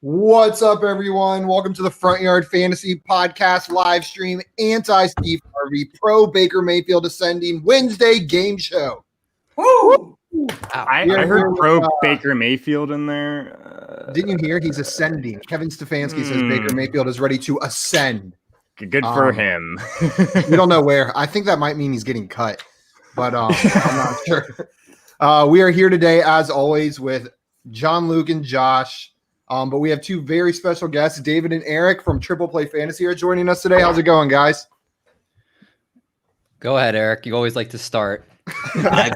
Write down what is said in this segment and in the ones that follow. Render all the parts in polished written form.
What's up, everyone? Welcome to the Front Yard Fantasy Podcast live stream, anti-Steve Harvey, pro Baker Mayfield ascending Wednesday game show. Woo! I heard pro Baker Mayfield in there. Didn't you hear? He's ascending. Kevin Stefanski says Baker Mayfield is ready to ascend. Good for him. We don't know where. I think that might mean he's getting cut, but I'm not sure. We are here today, as always, with John, Luke, and Josh. But we have two very special guests, David and Eric from Triple Play Fantasy, are joining us today. How's it going, guys? Go ahead, Eric. You always like to start. I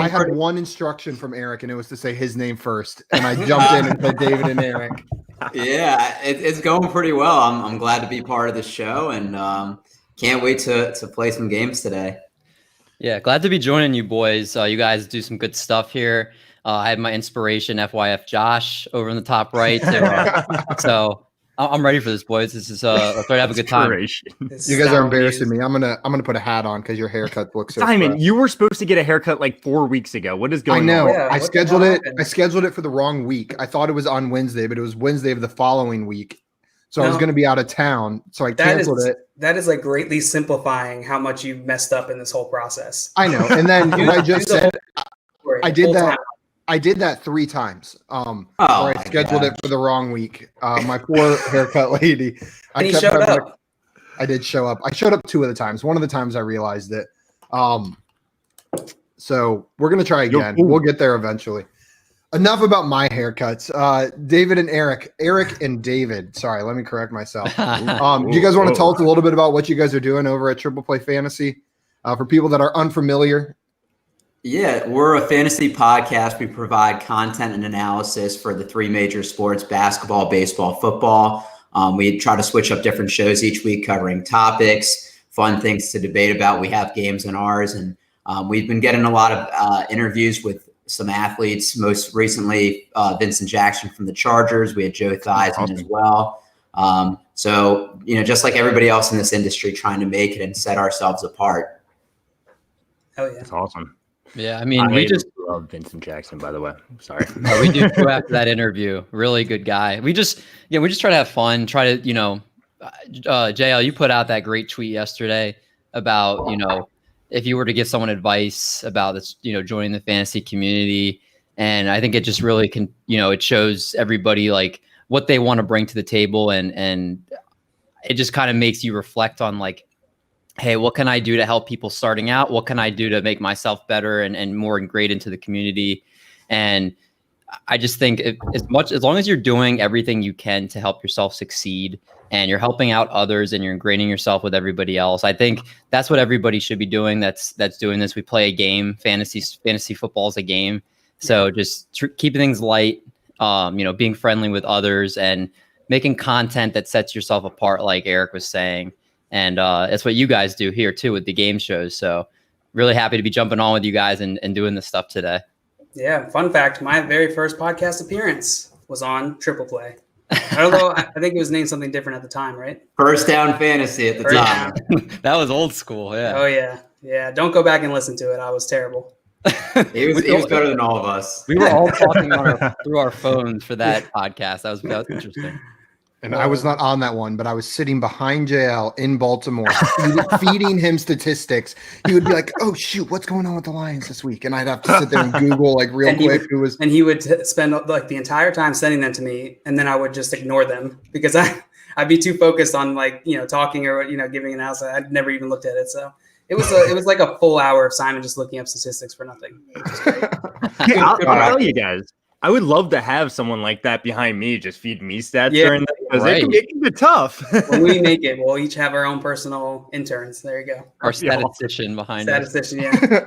had one instruction from Eric, and it was to say his name first. And I jumped in and said David and Eric. Yeah, it's going pretty well. I'm glad to be part of the show, and can't wait to play some games today. Yeah, glad to be joining you boys. You guys do some good stuff here. I have my inspiration, FYF Josh, over in the top right. So I'm ready for this, boys. This is let's try to have a good time. You guys are embarrassing me. I'm gonna put a hat on because your haircut looks so Simon, fresh. you were supposed to get a haircut like 4 weeks ago. What is going on? I know. Yeah, I scheduled it for the wrong week. I thought it was on Wednesday, but it was Wednesday of the following week. So I was going to be out of town, so I canceled it. That is like greatly simplifying how much you've messed up in this whole process. I know. And then I just said I did that. I did that 3 times. Where I scheduled it for the wrong week. My poor haircut lady. And he showed up. I did show up. I showed up 2 of the times. One of the times I realized it. So we're gonna try again. We'll get there eventually. Enough about my haircuts. David and Eric. Eric and David. Sorry, let me correct myself. Do you guys want to tell us a little bit about what you guys are doing over at Triple Play Fantasy? For people that are unfamiliar. Yeah, we're a fantasy podcast. We provide content and analysis for the 3 major sports: basketball, baseball, football. We try to switch up different shows each week, covering topics, fun things to debate about. We have games in ours, and we've been getting a lot of interviews with some athletes. Most recently, Vincent Jackson from the Chargers. We had Joe Theismann as well. So, just like everybody else in this industry, trying to make it and set ourselves apart. Hell yeah. That's awesome. Yeah, I mean, we just love Vincent Jackson, by the way. Sorry. we do too after that interview. Really good guy. We just try to have fun. Try to, JL, you put out that great tweet yesterday about, if you were to give someone advice about this, joining the fantasy community. And I think it just really can, it shows everybody like what they want to bring to the table. And it just kind of makes you reflect on like, hey, what can I do to help people starting out? What can I do to make myself better and more ingrained into the community? And I just think as long as you're doing everything you can to help yourself succeed and you're helping out others and you're ingraining yourself with everybody else, I think that's what everybody should be doing. That's doing this. We play a game. Fantasy football is a game. So just keeping things light, being friendly with others and making content that sets yourself apart, like Eric was saying. And that's what you guys do here, too, with the game shows. So really happy to be jumping on with you guys and doing this stuff today. Yeah. Fun fact. My very first podcast appearance was on Triple Play. I don't know. I think it was named something different at the time, right? First Down Fantasy at the time. That was old school. Yeah. Oh, yeah. Yeah. Don't go back and listen to it. I was terrible. He was better than all of us. We were all talking through our phones for that podcast. That was interesting. And I was not on that one, but I was sitting behind JL in Baltimore, feeding him statistics. He would be like, "Oh shoot, what's going on with the Lions this week?" And I'd have to sit there and Google like real quick who was. And he would spend like the entire time sending them to me, and then I would just ignore them because I'd be too focused on like talking or giving an analysis. I'd never even looked at it. So it was like a full hour of Simon just looking up statistics for nothing. I'll tell you guys. I would love to have someone like that behind me, just feed me stats during that because it can get tough. When we make it, we'll each have our own personal interns. There you go. Our statistician behind us. Statistician, yeah.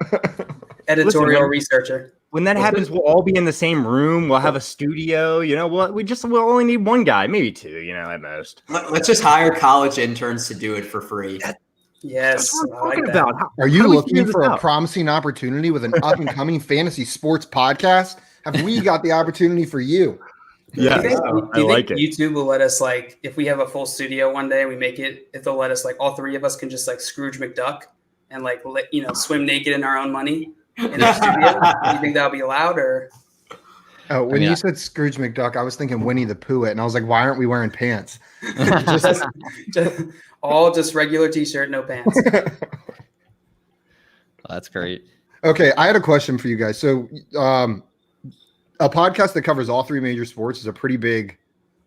Editorial researcher. When that happens, we'll all be in the same room. We'll have a studio. We'll only need one guy, maybe 2. At most. Let's just hire college interns to do it for free. Yes. That's what I'm talking about. Are you looking for a promising opportunity with an up and coming fantasy sports podcast? Have we got the opportunity for you? Yeah, do you think it. YouTube will let us if we have a full studio one day and we make it, if they'll let us all 3 of us can just Scrooge McDuck and swim naked in our own money in our studio? Do you think that'll be allowed or? Oh, when you said Scrooge McDuck, I was thinking Winnie the Pooh, and I was like, why aren't we wearing pants? just regular t-shirt, no pants. That's great. Okay, I had a question for you guys. So, a podcast that covers all three major sports is a pretty big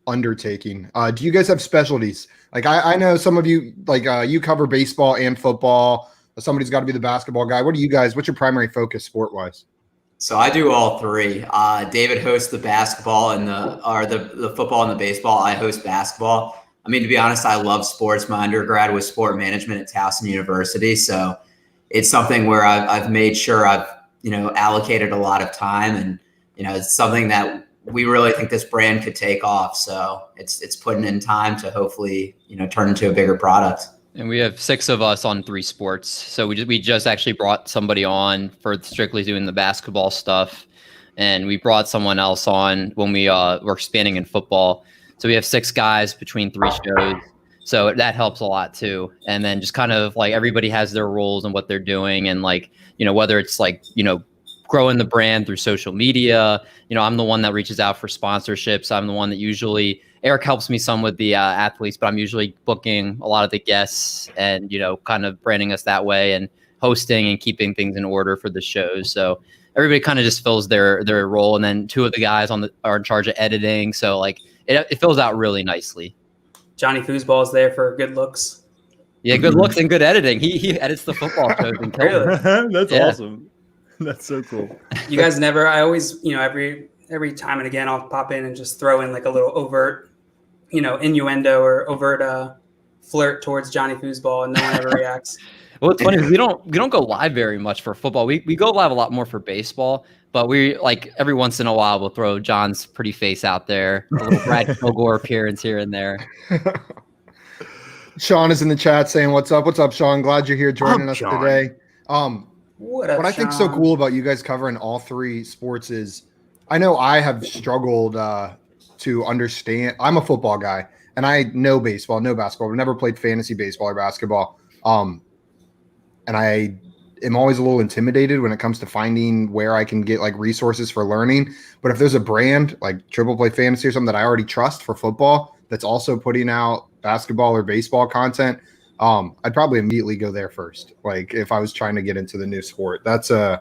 undertaking. Do you guys have specialties? Like, I know some of you, like, you cover baseball and football. Somebody's got to be the basketball guy. What's your primary focus sport-wise? So I do all three. David hosts the basketball and the football and the baseball. I host basketball. I mean, to be honest, I love sports. My undergrad was sport management at Towson University. So it's something where I've made sure I've, allocated a lot of time, and, it's something that we really think this brand could take off. So it's putting in time to hopefully, turn into a bigger product. And we have 6 of us on 3 sports. So we just actually brought somebody on for strictly doing the basketball stuff. And we brought someone else on when we were expanding in football. So we have 6 guys between 3 shows. So that helps a lot too. And then just kind of like everybody has their roles and what they're doing. And like, whether it's like, growing the brand through social media, I'm the one that reaches out for sponsorships. I'm the one that usually Eric helps me some with the athletes, but I'm usually booking a lot of the guests and, kind of branding us that way and hosting and keeping things in order for the shows. So everybody kind of just fills their role. And then 2 of the guys are in charge of editing. So like it fills out really nicely. Johnny Foosball is there for good looks. Yeah, good looks and good editing. He edits the football shows and kills it. That's awesome. That's so cool. You guys never, I always, every time and again, I'll pop in and just throw in like a little overt, innuendo or overt flirt towards Johnny Foosball, and no one ever reacts. Well, it's funny because we don't go live very much for football. We go live a lot more for baseball, but we like every once in a while we'll throw John's pretty face out there, a little Brad Kilgore appearance here and there. Sean is in the chat saying, "What's up? What's up, Sean? Glad you're here joining us Sean? today." What I think so cool about you guys covering all 3 sports is, I know I have struggled to understand. I'm a football guy, and I know baseball, no basketball. I've never played fantasy baseball or basketball. And I am always a little intimidated when it comes to finding where I can get like resources for learning. But if there's a brand like Triple Play Fantasy or something that I already trust for football that's also putting out basketball or baseball content, I'd probably immediately go there first. Like if I was trying to get into the new sport, that's a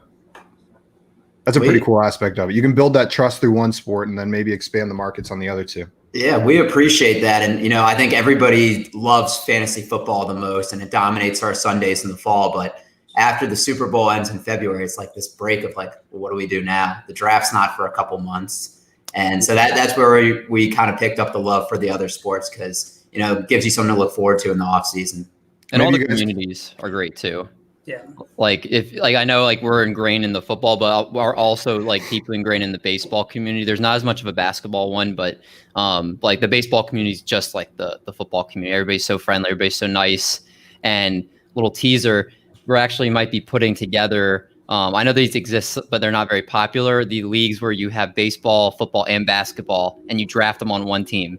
pretty cool aspect of it. You can build that trust through one sport and then maybe expand the markets on the other 2. Yeah, we appreciate that. And, I think everybody loves fantasy football the most, and it dominates our Sundays in the fall. But after the Super Bowl ends in February, it's like this break of like, well, what do we do now? The draft's not for a couple months. And so that's where we kind of picked up the love for the other sports, because, it gives you something to look forward to in the off season. And all the communities are great too. Yeah. Like I know like we're ingrained in the football, but we're also like deeply ingrained in the baseball community. There's not as much of a basketball one, but like the baseball community is just like the football community. Everybody's so friendly, everybody's so nice. And little teaser, we're actually might be putting together. I know these exist, but they're not very popular. The leagues where you have baseball, football, and basketball, and you draft them on one team,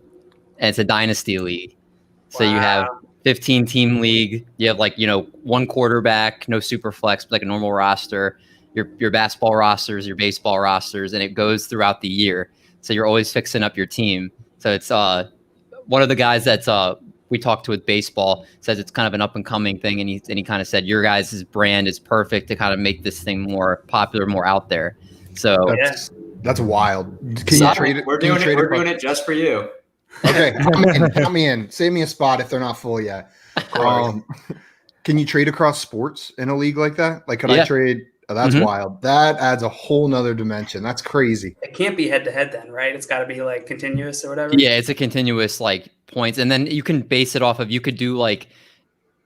and it's a dynasty league. So you have 15-team league. You have like, 1 quarterback, no super flex, but like a normal roster, your basketball rosters, your baseball rosters, and it goes throughout the year. So you're always fixing up your team. So it's one of the guys that's we talked to with baseball says it's kind of an up and coming thing. And he kind of said, your guys' brand is perfect to kind of make this thing more popular, more out there. So that's wild. Can you trade it? We're doing it just for you. Okay, count me in. Save me a spot if they're not full yet. Can you trade across sports in a league like that? Like, I trade? Oh, that's wild. That adds a whole nother dimension. That's crazy. It can't be head to head then, right? It's got to be like continuous or whatever. Yeah, it's a continuous like points, and then you can base it off of. You could do like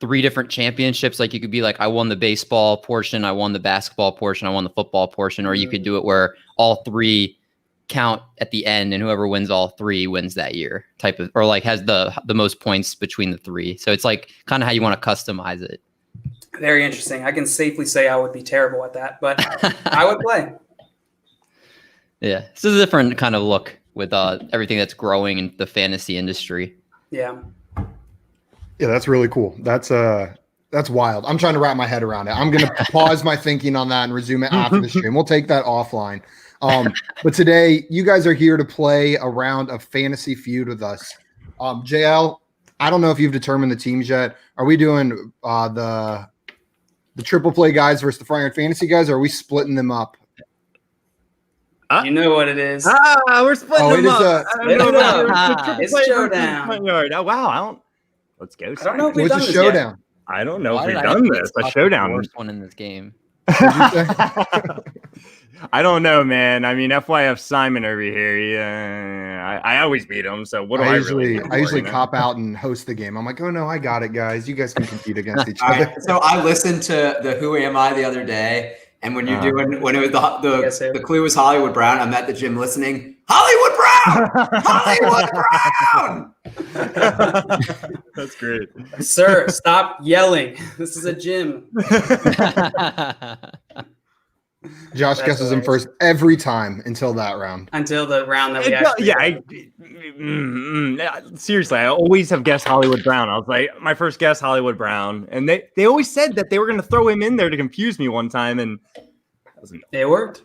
3 different championships. Like you could be like, I won the baseball portion, I won the basketball portion, I won the football portion, or you could do it where all 3 count at the end, and whoever wins all 3 wins that year type of, or like has the most points between the 3. So it's like kind of how you want to customize it. Very interesting. I can safely say I would be terrible at that, but I would play. Yeah, this is a different kind of look with everything that's growing in the fantasy industry. Yeah, that's really cool. That's wild. I'm trying to wrap my head around it. I'm gonna pause my thinking on that and resume it after the stream. We'll take that offline. But today, you guys are here to play a round of Fantasy Feud with us. JL, I don't know if you've determined the teams yet. Are we doing the triple play guys versus the front yard fantasy guys, or are we splitting them up? You know what it is. We're splitting them up. It's showdown. Front yard. Oh wow! Let's go. I don't know if we've What's done a this showdown? yet. I don't know Why if we've did I done think this. it's A showdown. the worst one in this game. I don't know, man. I mean, FYF Simon over here. I always beat him. So what do I usually cop out and host the game. I'm like, oh no, I got it, guys. You guys can compete against each other. Right, so I listened to the Who Am I the other day, and when you're doing when it was the clue was Hollywood Brown, I'm at the gym listening. Hollywood Brown, Hollywood Brown. That's great, sir. Stop yelling. This is a gym. Josh guesses him first every time until that round. Until the round that we actually seriously, I always have guessed Hollywood Brown. I was like, my first guess, Hollywood Brown. And they always said that they were going to throw him in there to confuse me one time. And it worked.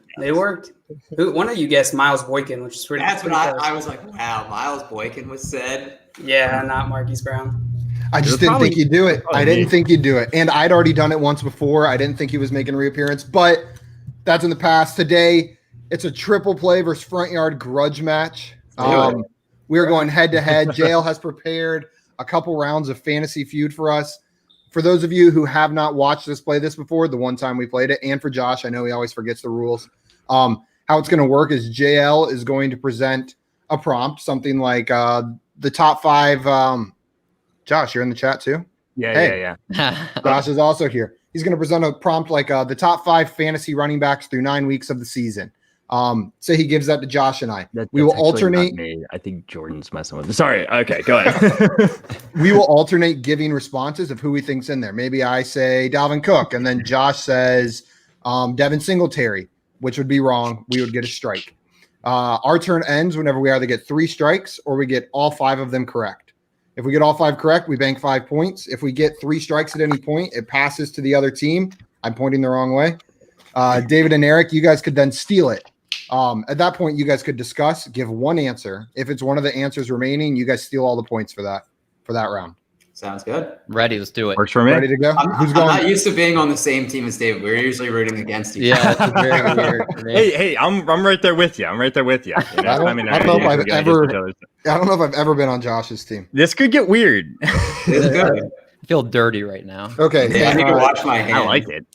One of you guessed Miles Boykin, which is pretty. That's what I was like, wow, Miles Boykin was said. Yeah, not Marquise Brown. I just didn't think he'd do it. I didn't think he'd do it. And I'd already done it once before. I didn't think he was making a reappearance, but that's in the past. Today, it's a triple play versus front yard grudge match. We're going head to head. JL has prepared a couple rounds of Fantasy Feud for us. For those of you who have not watched us play this before, the one time we played it, and for Josh, I know he always forgets the rules. How it's going to work is JL is going to present a prompt, something like the top 5. Josh, you're in the chat too? Yeah. Josh is also here. He's going to present a prompt like the top 5 fantasy running backs through 9 weeks of the season. So he gives that to Josh and I. We will alternate. I think Jordan's messing with me. Sorry. Okay, go ahead. We will alternate giving responses of who we think's in there. Maybe I say Dalvin Cook, and then Josh says Devin Singletary, which would be wrong. We would get a strike. Our turn ends whenever we either get 3 strikes or we get all 5 of them correct. If we get all 5 correct, we bank 5 points. If we get 3 strikes at any point, it passes to the other team. I'm pointing the wrong way. David and Eric, you guys could then steal it. At that point, you guys could discuss, give one answer. If it's one of the answers remaining, you guys steal all the points for that round. Sounds good. Ready, let's do it. Works for me. Ready to go? I'm not used to being on the same team as David. We're usually rooting against each other. Yeah, that's very weird. Hey, I'm right there with you. I don't know if I've ever been on Josh's team. This could get weird. It's good. I feel dirty right now. Okay. Yeah, I need to wash my hands. I like it.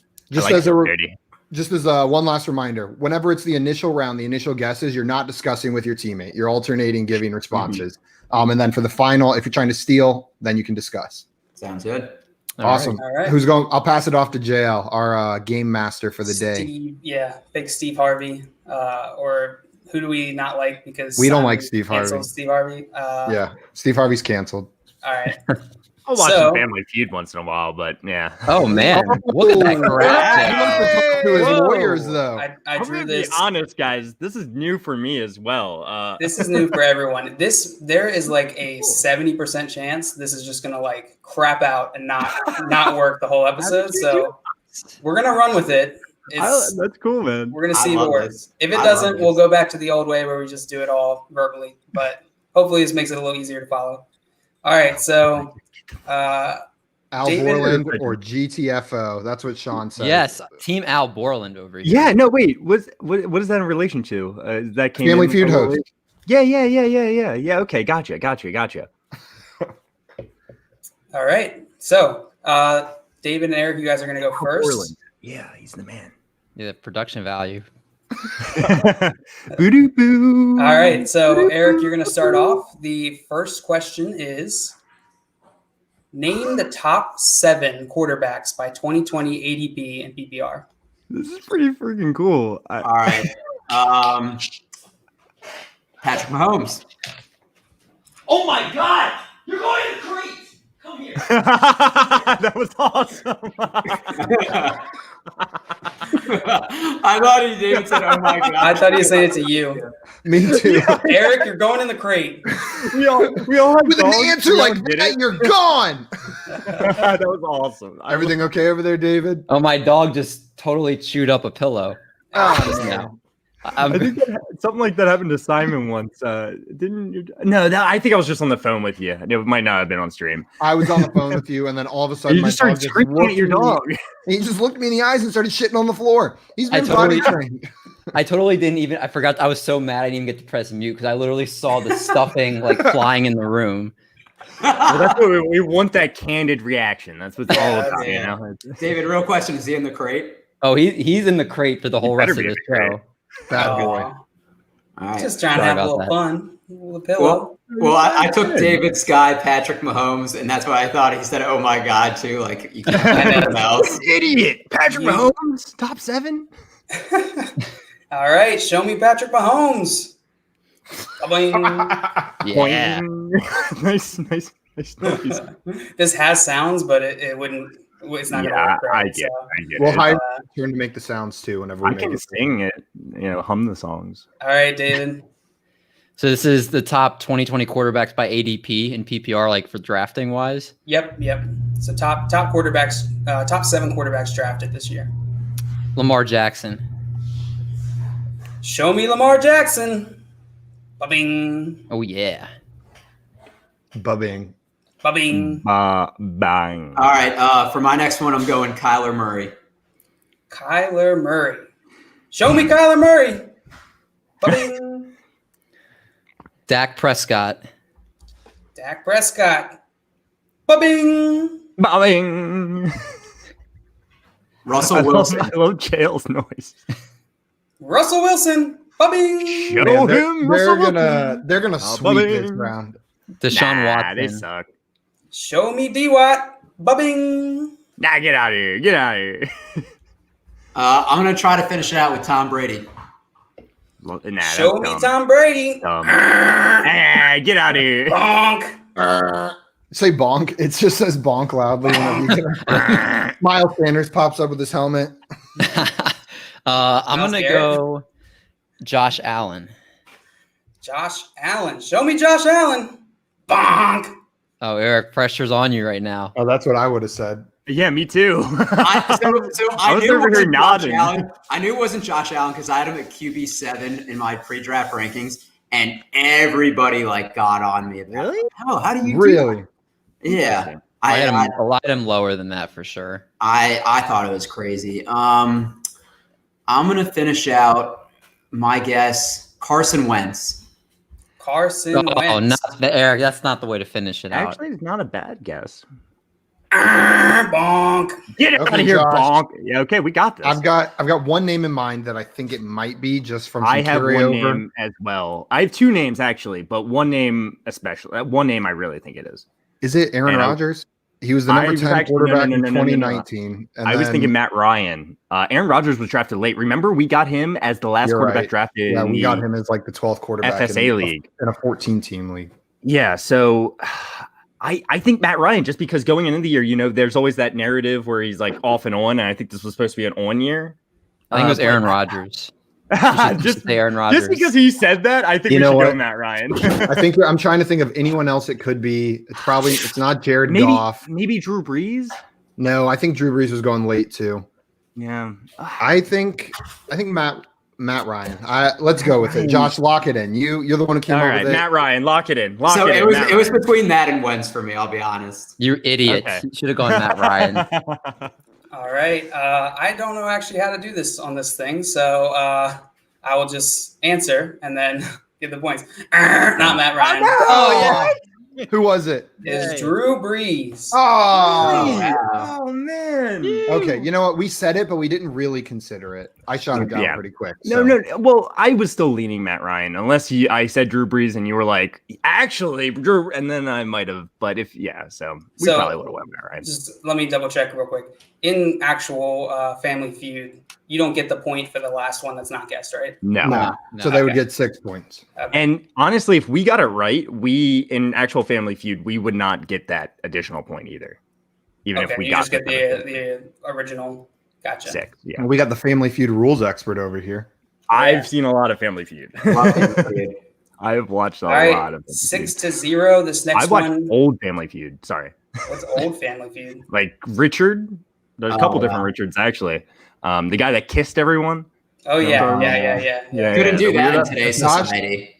Just as one last reminder, whenever it's the initial round, the initial guesses, you're not discussing with your teammate. You're alternating giving responses. And then for the final, if you're trying to steal, then you can discuss. Sounds good. Awesome. All right. Who's going? I'll pass it off to JL, our game master for the day. Big Steve Harvey. Or who do we not like because we don't like Steve Harvey. Steve Harvey. Steve Harvey's canceled. All right. I'll watch some Family Feud once in a while, but yeah. Oh man, look at that crap! He wants to talk to his lawyers, though. I drew this. Be honest, guys, this is new for me as well. This is new for everyone. There is like a 70% chance this is just gonna like crap out and not work the whole episode. So we're gonna run with it. That's cool, man. We're gonna see if it works. If it doesn't, we'll go back to the old way where we just do it all verbally. But hopefully, this makes it a little easier to follow. All right, so. Al Borland or GTFO. That's what Sean said. Yes, Team Al Borland over here. Yeah, no, wait. What is that in relation to? That came Family Feud host. Yeah. Okay, gotcha. All right. So, David and Eric, you guys are going to go first. Borland. Yeah, he's the man. Yeah, production value. Boo-doo-boo. All right. So, Eric, you're going to start off. The first question is, name the top 7 quarterbacks by 2020 ADP and PPR. This is pretty freaking cool. All right. Patrick Mahomes. Oh my God! You're going to the crease! Come here. That was awesome. I thought David said, "Oh my God!" I thought he was saying it to you. Me too. Eric, you're going in the crate. we all have with an answer like that, you're gone. That was awesome. Everything okay over there, David? Oh, my dog just totally chewed up a pillow. Oh, no. I think something like that happened to Simon once. Didn't you? No, I think I was just on the phone with you. It might not have been on stream. I was on the phone with you, and then all of a sudden, You just started screaming at your dog. He just looked me in the eyes and started shitting on the floor. He's been potty trained. I totally didn't even. I forgot. I was so mad. I didn't even get to press mute because I literally saw the stuffing like flying in the room. Well, that's what we want. That candid reaction. That's what it's all about. You know. David, real question: is he in the crate? Oh, he's in the crate for the whole rest of the show. Bad boy. All right. Just trying to have a little fun. With a pillow. Well, I took David's guy, Patrick Mahomes, and that's why I thought he said, "Oh my God," too. Like you can't find anything else. Idiot, Patrick Mahomes, top 7. All right, show me Patrick Mahomes. Yeah. nice. This has sounds, but it wouldn't. It's not going to work. Right, I get it. We'll hire turn to make the sounds too whenever we I can sing it. Hum the songs. All right, David. So this is the top 2020 quarterbacks by ADP and PPR, like for drafting wise. Yep. So top quarterbacks, top 7 quarterbacks drafted this year. Lamar Jackson. Show me Lamar Jackson. Ba-bing. Oh yeah. Bubbing. Ba-bing. Bang. All right. For my next one, I'm going Kyler Murray. Kyler Murray. Show me Kyler Murray. Ba-bing. Dak Prescott. Dak Prescott. Ba-bing. Bang. Russell Wilson. I love Chael's noise. Russell Wilson. Ba-bing. Show Man, him. they're gonna sweep this round. Deshaun Watson. They suck. Show me D-Watt. Ba-bing. Nah, get out of here. Get out of here. I'm gonna try to finish it out with Tom Brady. Show me Tom Brady. Get out of here. Bonk. Say bonk. It just says bonk loudly whenever you get Miles Sanders pops up with his helmet. I'm gonna go Josh Allen. Josh Allen. Show me Josh Allen. Bonk. Oh, Eric, pressure's on you right now. Oh, that's what I would have said. Yeah, me too. I was knew over it here wasn't Josh nodding. Allen. I knew it wasn't Josh Allen because I had him at QB7 in my pre-draft rankings, and everybody got on me about Really? Oh, how do you Really? do that? Yeah. I had him lower than that for sure. I thought it was crazy. I'm gonna finish out my guess, Carson Wentz. Carson Wentz. Eric, that's not the way to finish it out. Actually, it's not a bad guess. Bonk. Get out Okay, of here, Josh. bonk. Yeah, okay, we got this. I've got one name in mind that I think it might be just from some I have one carryover. name as well. I have 2 names actually, but one name especially. One name I really think it is. Is it Aaron And I- Rodgers? He was the I number was 10 actually- quarterback no. in 2019. And I was then- thinking Matt Ryan. Aaron Rodgers was drafted late. Remember, we got him as the last You're quarterback right. drafted. Yeah, in we the got him as the 12th quarterback FSA league in a 14-team league. Yeah, so I think Matt Ryan, just because going into the year, there's always that narrative where he's off and on, and I think this was supposed to be an on year. I think it was Aaron Rodgers. just say Aaron Rodgers. Just because he said that, I think You we know should what? go Matt Ryan. I think I'm trying to think of anyone else it could be. It's not Jared Goff. Maybe Drew Brees. No, I think Drew Brees was going late too. Yeah, I think Matt Ryan. Let's go with it. Josh, lock it in. You're the one who came all up right, with it. Matt Ryan, lock it in. It was between that and Wentz for me. I'll be honest. You idiot. Okay. You should have gone Matt Ryan. All right. I don't know actually how to do this on this thing, so I will just answer and then give the points. Not Matt Ryan. Oh, who was it? It's Drew Brees. Oh, man. okay. You know what? We said it, but we didn't really consider it. I shot it down pretty quick. No. Well, I was still leaning Matt Ryan, unless I said Drew Brees and you were like, actually, Drew, and then I might have. But so we probably would have went Matt Ryan. Just let me double check real quick. In actual Family Feud, you don't get the point for the last one that's not guessed, right? No. So they would get 6 points. Okay. And honestly, if we got it right, in actual Family Feud, we would not get that additional point either. Even if we you got just get the original. Gotcha. 6. Yeah. We got the Family Feud rules expert over here. I've seen a lot of Family Feud. I have watched a lot of 6-0. This next I've watched one. old Family Feud. Sorry. What's old Family Feud? Like Richard. There's a couple different Richards actually. The guy that kissed everyone. Oh yeah. Couldn't do the that in weirdo. today's Josh- society.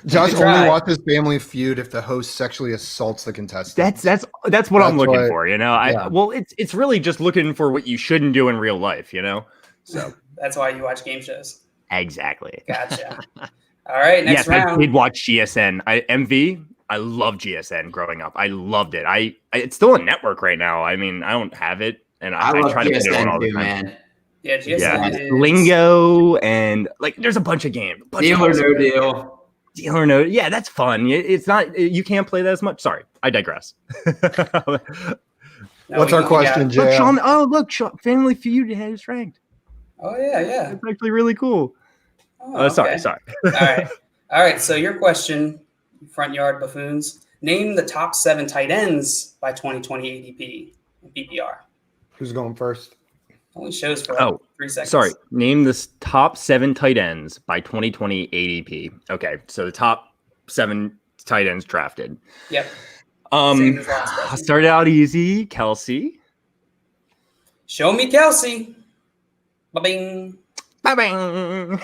Josh You try. only watches Family Feud if the host sexually assaults the contestant. That's what I'm looking what- for, you know. yeah. Well, it's really just looking for what you shouldn't do in real life, you know. So That's why you watch game shows. exactly. Gotcha. All right, next Yes, I round. did watch GSN. I loved GSN growing up. I loved it. It's still a network right now. I mean, I don't have it, and I I love try to put it on all GSN the too, time. man. Yeah, GSN Yeah, is Lingo and like there's a bunch of games. Deal or no deal. Deal or no. Yeah, that's fun. It's not. You can't play that as much. Sorry, I digress. No, What's we our got- question, Look, Jay? Sean. Oh, look, Family Feud is ranked. Oh yeah. It's actually really cool. Oh, Sorry. All right. So your question, front yard buffoons. Name the top 7 tight ends by 2020 ADP and PPR. Who's going first? Only shows for Oh, 3 seconds. Sorry. Name the top 7 tight ends by 2020 ADP. Okay, so the top 7 tight ends drafted. Yep. Same as last I question. started out easy. Kelsey. Show me Kelsey. Ba-bing. Bang.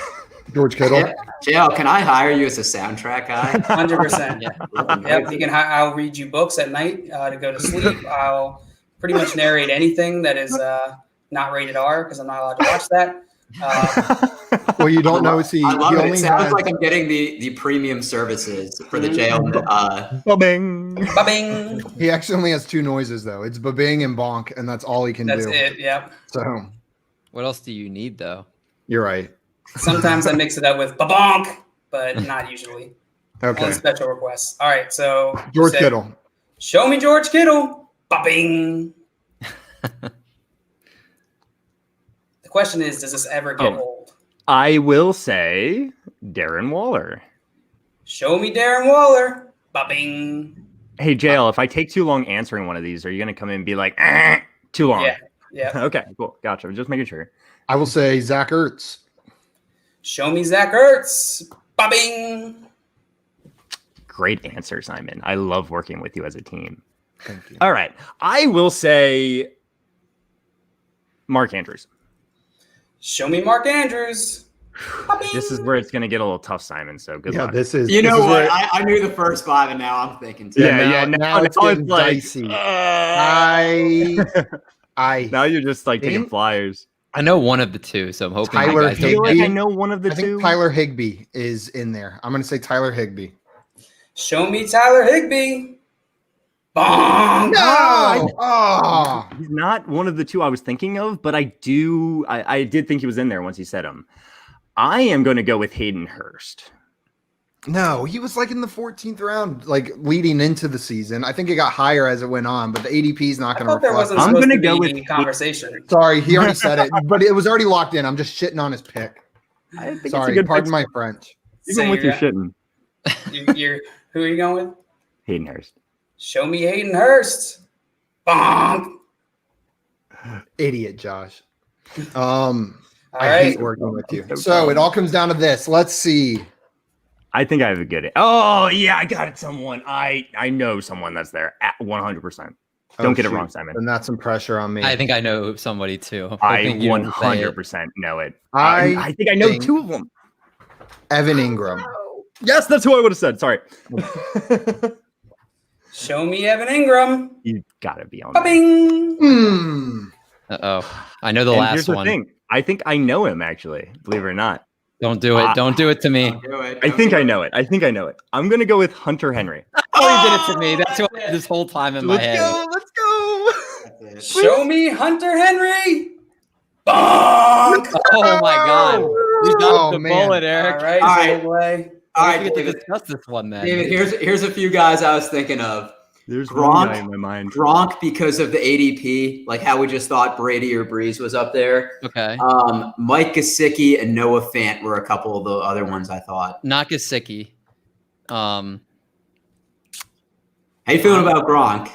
George Kittle. JL, can I hire you as a soundtrack guy? 100%. Yeah. Yep. I'll read you books at night to go to sleep. I'll pretty much narrate anything that is not rated R because I'm not allowed to watch that. Well, you don't know. See, I love he it. It only sounds has, like I'm getting the premium services for the jail. Bang. Ba-bing. he actually only has 2 noises though. It's ba-bing and bonk, and that's all he can That's do. it. Yep. So What else do you need though? you're right. Sometimes I mix it up with ba-bonk, but not usually. Okay, Only special requests. All right. So you George said, Kittle. Show me George Kittle. Ba-bing. The question is, does this ever get old? I will say Darren Waller. Show me Darren Waller. Ba-bing. Hey, JL, if I take too long answering one of these, are you going to come in and be like, too long? Yeah. Yeah. Okay, cool. Gotcha. Just making sure. I will say Zach Ertz. Show me Zach Ertz. Ba-bing. Great answer, Simon. I love working with you as a team. Thank you. All right. I will say Mark Andrews. Show me Mark Andrews. Ba-bing. This is where it's going to get a little tough, Simon. So good Yeah, luck. this is. You this know is what? where- I knew the first 5, and now I'm thinking too. Yeah, now it's getting dicey. I Now you're just like taking Think- flyers. I know one of the two, so I'm hoping Tyler you I guys feel don't. like Higbee. I know one of the I think two. Tyler Higbee is in there. I'm going to say Tyler Higbee. Show me Tyler Higbee. Bonk. Oh, He's not one of the two I was thinking of, but I did think he was in there once he said him. I am going to go with Hayden Hurst. no, he was like in the 14th round, like leading into the season. I think it got higher as it went on, but the ADP is not I going to thought there reflect. wasn't I'm supposed gonna to go be with- conversation. Sorry, he already said it, but it was already locked in. I'm just shitting on his pick. I think it's a Sorry, good pardon pick. my French. Even So with your you're- shitting. Who are you going with? Hayden Hurst. Show me Hayden Hurst. Bonk. Idiot, Josh. All I right. hate working with you. So it all comes down to this. Let's see. I think I have a good. Oh yeah, I got it. Someone I know someone that's there at 100%. Don't get it wrong, Simon. And that's some pressure on me. I think I know somebody too. I Hoping you don't say it. 100% know it. I I think I know think- 2 of them. Evan Ingram. Yes, that's who I would have said. Sorry. Show me Evan Ingram. You gotta be on. That. Ba-bing. Hmm. Uh-oh. I know the And last here's the one. thing. I think I know him actually. Believe it or not. Don't do it. Don't do it to me. Don't do it. I Don't think do I it. know it. I think I know it. I'm gonna go with Hunter Henry. Oh, you did it to me. That's what this whole time in my Let's head. go. Let's go. That's it. Show me Hunter Henry. Bonk. Oh my God. You Oh, got the man. bullet, All Eric. right. All right. Segue. All We right, get to David. discuss this one then. David, here's a few guys I was thinking of. There's Gronk. one guy in my mind. Gronk because of the ADP, like how we just thought Brady or Breeze was up there. Okay. Mike Gesicki and Noah Fant were a couple of the other ones I thought. Not Gesicki. How you feeling about Gronk?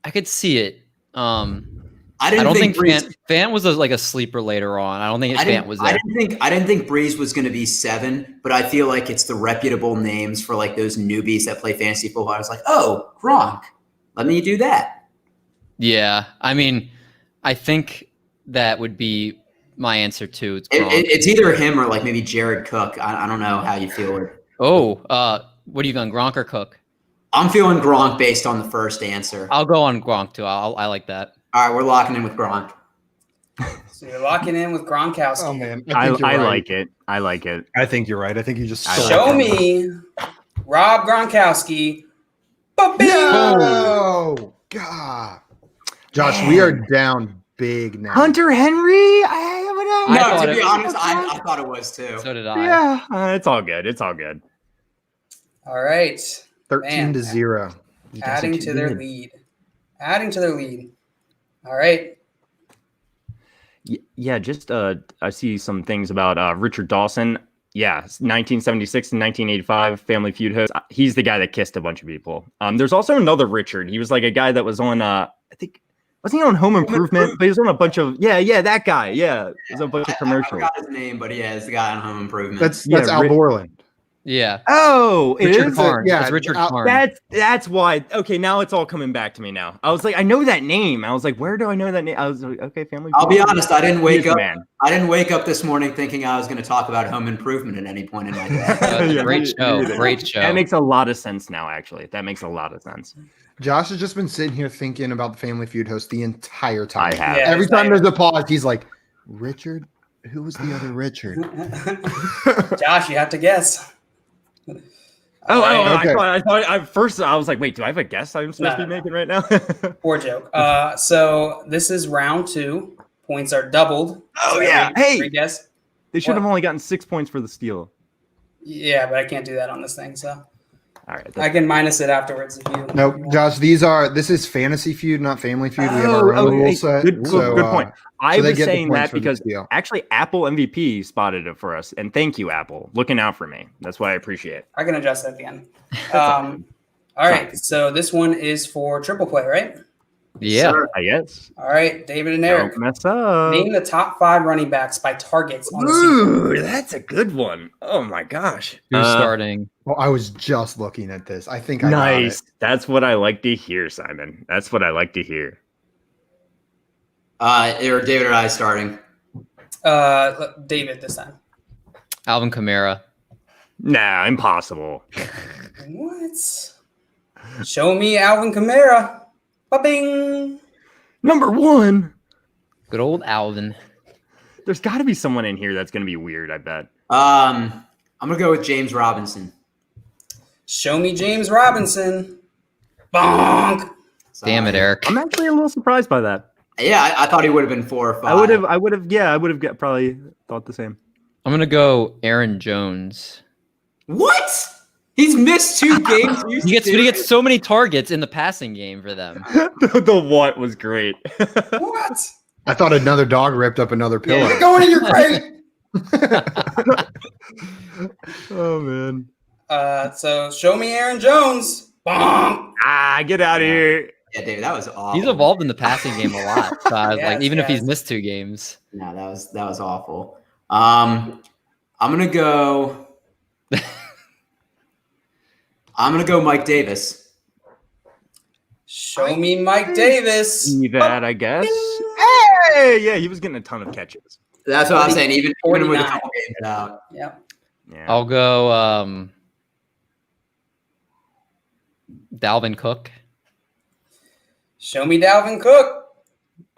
I could see it. I I don't think Breeze. Fant was like a sleeper later on. I don't think Fant was there. I didn't think Breeze was going to be 7, but I feel like it's the reputable names for like those newbies that play fantasy football. I was like, oh, Gronk, let me do that. Yeah. I mean, I think that would be my answer too. It's Gronk. It's either him or like maybe Jared Cook. I don't know how you feel it. Oh, what are you going, Gronk or Cook? I'm feeling Gronk based on the first answer. I'll go on Gronk too. I like that. All right, we're locking in with Gronk. So you're locking in with Gronkowski. Oh man, I think you're right. like it. I like it. I think you're right. I think you just I stole Show it. me Rob Gronkowski. Ba-bing! No, God, Josh, we are down big now. Hunter Henry. I No, thought to be it- honest, I thought it was too. So did I. Yeah, it's all good. It's all good. All right. 13-0. You guys are Adding too to their good. lead. Adding to their lead. All right. Yeah, just I see some things about Richard Dawson. Yeah, 1976 and 1985 Family Feud host. He's the guy that kissed a bunch of people. There's also another Richard. He was like a guy that was on I think wasn't he on Home Improvement? But he was on a bunch of that guy. Yeah, there's a bunch of I commercials. forgot his name, but yeah, it's the guy on Home Improvement. That's Yeah, Al Borland. Yeah. Oh, it Richard is? Karn. yeah, It's Richard Al- Karn. That's why. Okay, now it's all coming back to me now. I was like, I know that name. I was like, where do I know that name? I was like, okay, Family I'll be Feud. honest, I didn't He wake is the up. man. I didn't wake up this morning thinking I was going to talk about Home Improvement at any point in my day. Yeah, Great me show. either. Great show. That makes a lot of sense now, actually. That makes a lot of sense. Josh has just been sitting here thinking about the Family Feud host the entire time. I have. Yeah. Every time there's a pause, he's like, Richard? Who was the other Richard? Josh, you have to guess. Okay. I thought at first I was like, wait, do I have a guess I'm supposed to be No. making right now? Poor joke. So this is round 2. Points are doubled. Oh, So yeah. Hey. guess. They should have only gotten 6 points for the steal. Yeah, but I can't do that on this thing. So All right. I can minus it afterwards if you. Nope, Josh, this is Fantasy Feud, not Family Feud. We have our own rule set. Good point. I they was get the saying points that for the because steal. actually Apple MVP spotted it for us. And thank you, Apple. Looking out for me. That's what I appreciate. I can adjust that at the end. All right. So this one is for triple play, right? Yeah. Sir. I guess. All right, David and Eric. Don't mess up. Name the top 5 running backs by targets on the season. Ooh, that's a good one. Oh my gosh. Who's starting? Well, I was just looking at this. I think I Nice. got it. That's what I like to hear, Simon. That's what I like to hear. Or David or I starting. David this time. Alvin Kamara. Nah, impossible. What? Show me Alvin Kamara. Ba-bing. Number 1. Good old Alvin. There's got to be someone in here that's going to be weird, I bet. I'm gonna go with James Robinson. Show me James Robinson. Bonk. So, Damn it, Eric. I'm actually a little surprised by that. Yeah, I thought he would have been 4 or 5. I would have probably thought the same. I'm gonna go Aaron Jones. What? He's missed 2 games. He gets so many targets in the passing game for them. The what was great. What? I thought another dog ripped up another pillow. You're going in your crate. Oh man. So show me Aaron Jones. Bonk. Get out of here. Yeah, David, that was awful. He's evolved in the passing game a lot. So I was Yes, like, even if he's yes. missed 2 games. No, that was awful. I'm gonna go. I'm gonna go Mike Davis. Show me Mike Davis. See that, I guess. Hey, yeah, he was getting a ton of catches. That's what I'm saying. Even with a 49. couple games out. Yep. Yeah. I'll go Dalvin Cook. Show me Dalvin Cook.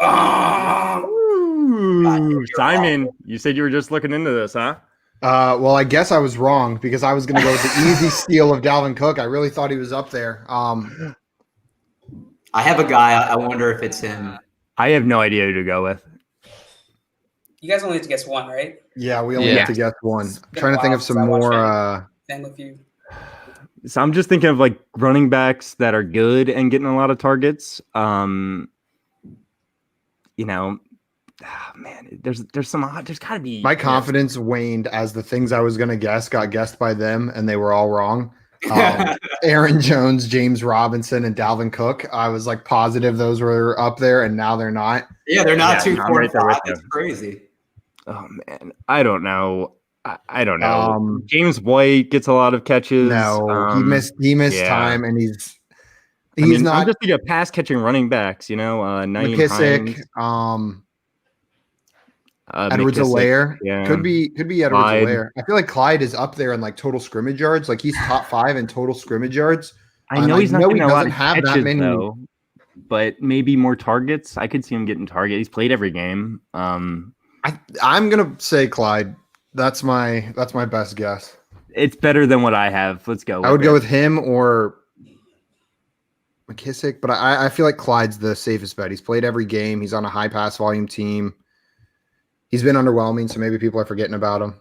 Bonk. Ooh, Simon, you said you were just looking into this, huh? Well, I guess I was wrong because I was going to go with the easy steal of Dalvin Cook. I really thought he was up there. I have a guy. I wonder if it's him. I have no idea who to go with. You guys only have to guess one, right? Yeah, we only Yeah. have to guess one. been Trying a to think while of since some I watched more. Family Feud. So I'm just thinking of like running backs that are good and getting a lot of targets. Man, there's got to be My confidence waned as the things I was going to guess got guessed by them, and they were all wrong. Aaron Jones, James Robinson, and Dalvin Cook. I was like positive those were up there, and now they're not. Yeah, they're not Yeah, 2, I'm 4, right there 5. with you. That's crazy. Oh man, I don't know. I don't know. Um, James White gets a lot of catches. No, he missed yeah. time, and he's I'm not just thinking of pass catching running backs. Naeem McKissick. Hines. Edwards-Helaire. yeah. Could be Clyde. Edwards-Helaire. I feel like Clyde is up there in like total scrimmage yards. Like he's top 5 in total scrimmage yards. I know he's not he getting a lot doesn't of have that catches many. though, but maybe more targets. I could see him getting target. He's played every game. I'm gonna say Clyde. That's my best guess. It's better than what I have. Let's go. I would go with him or McKissick, but I feel like Clyde's the safest bet. He's played every game. He's on a high pass volume team. He's been underwhelming, so maybe people are forgetting about him.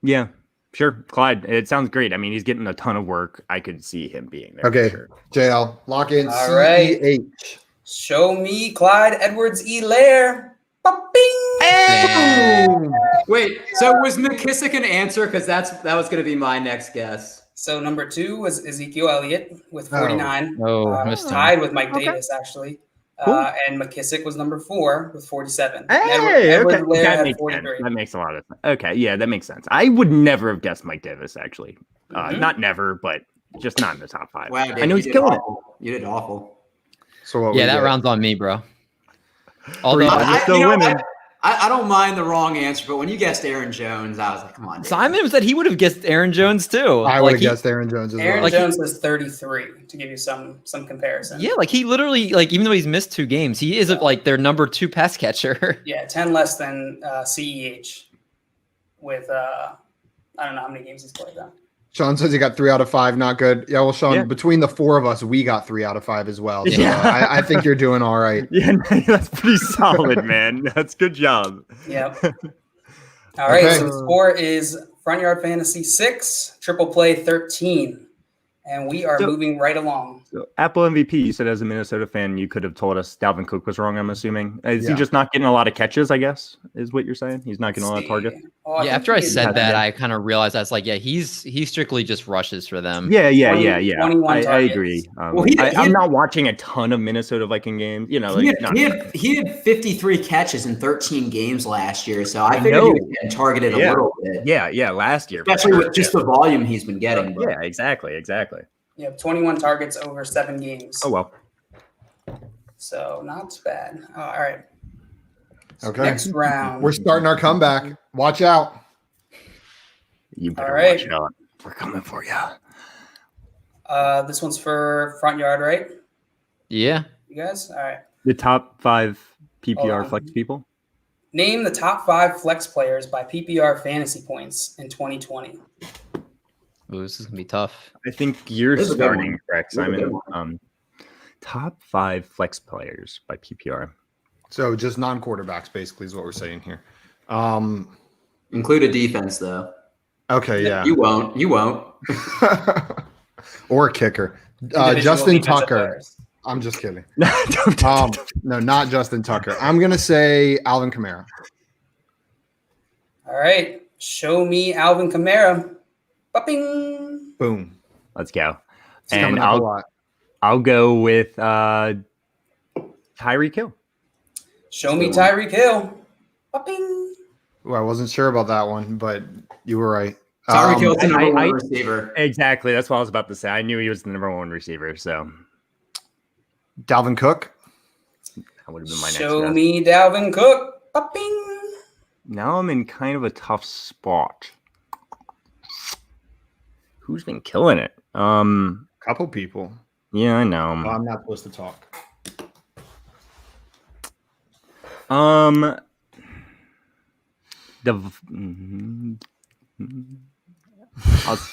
Yeah, sure. Clyde. It sounds great. I mean, he's getting a ton of work. I could see him being there. Okay, for sure. JL, lock in All right. CEH. Show me Clyde Edwards-Helaire. Bing! Wait, so was McKissick an answer? Because that was going to be my next guess. So number 2 was Ezekiel Elliott with 49. Missed him. Tied with Mike Davis, actually. And McKissick was number 4 with 47. Hey, Edwards-Helaire that had makes 43. sense. That makes a lot of sense. Okay, yeah, that makes sense. I would never have guessed Mike Davis, actually. Not never, but just not in the top 5. Wow, Dave, I know he's you did killing it. awful. You did awful. So what Yeah, we that get? round's on me, bro. Although I don't mind the wrong answer, but when you guessed Aaron Jones, I was like, come on, Dave. Simon said he would have guessed Aaron Jones too. I would Like, have guessed Aaron Jones as Aaron well. Jones was 33 to give you some comparison. Yeah, like he literally, like even though he's missed 2 games, he is like their number 2 pass catcher. Yeah, 10 less than CEH with I don't know how many games he's played though. Sean says he got 3 out of 5. Not good. Yeah, well, Sean, Yeah. between the 4 of us, we got 3 out of 5 as well. So Yeah. I think you're doing all right. Yeah, that's pretty solid, man. That's good job. Yep. All right, Okay. so the score is Front Yard Fantasy 6, Triple Play 13. And we are So- moving right along. So Apple MVP, you said as a Minnesota fan, you could have told us Dalvin Cook was wrong, I'm assuming. Is he Yeah. just not getting a lot of catches, I guess, is what you're saying? He's not getting a lot of targets? Oh, I Yeah, think after I he said had that, I kind of realized that's like, yeah, he strictly just rushes for them. Yeah. 21 I targets. agree. Well, he I'm had- not watching a ton of Minnesota Viking games. You know, He like, he had 53 catches in 13 games last year, so I figured know. he was getting targeted a Yeah. little bit, yeah, last year. for especially sure. with just the volume he's been getting. but- Yeah, exactly. You have 21 targets over 7 games. Oh, well. So not bad. All right. Okay. Next round. We're starting our comeback. Watch out. You better All right. watch out. We're coming for you. This one's for Front Yard, right? Yeah. You guys? All right. The top 5 Hold PPR on. flex people? Name the top 5 flex players by PPR fantasy points in 2020. Ooh, this is gonna be tough. I think you're This is a good starting one. correct, This is a good Simon. Top 5 flex players by PPR. So just non-quarterbacks, basically, is what we're saying here. Include a defense, though. Okay, yeah. You won't. Or a kicker. Individual Justin defensive Tucker. players. I'm just kidding. Don't- No, not Justin Tucker. I'm going to say Alvin Kamara. All right. Show me Alvin Kamara. Bopping. Boom. Let's go. It's And coming up a lot. I'll go with Tyreek Hill. Show me Tyreek Hill. Bopping. Ooh, I wasn't sure about that one, but you were right. Tyreek Hill's the number I- one receiver. Exactly. That's what I was about to say. I knew he was the number 1 receiver, so Dalvin Cook. that would have been my next Show guess. me Dalvin Cook. Bopping. Now I'm in kind of a tough spot. Who's been killing it? Couple people. Yeah, I know. I'm not supposed to talk.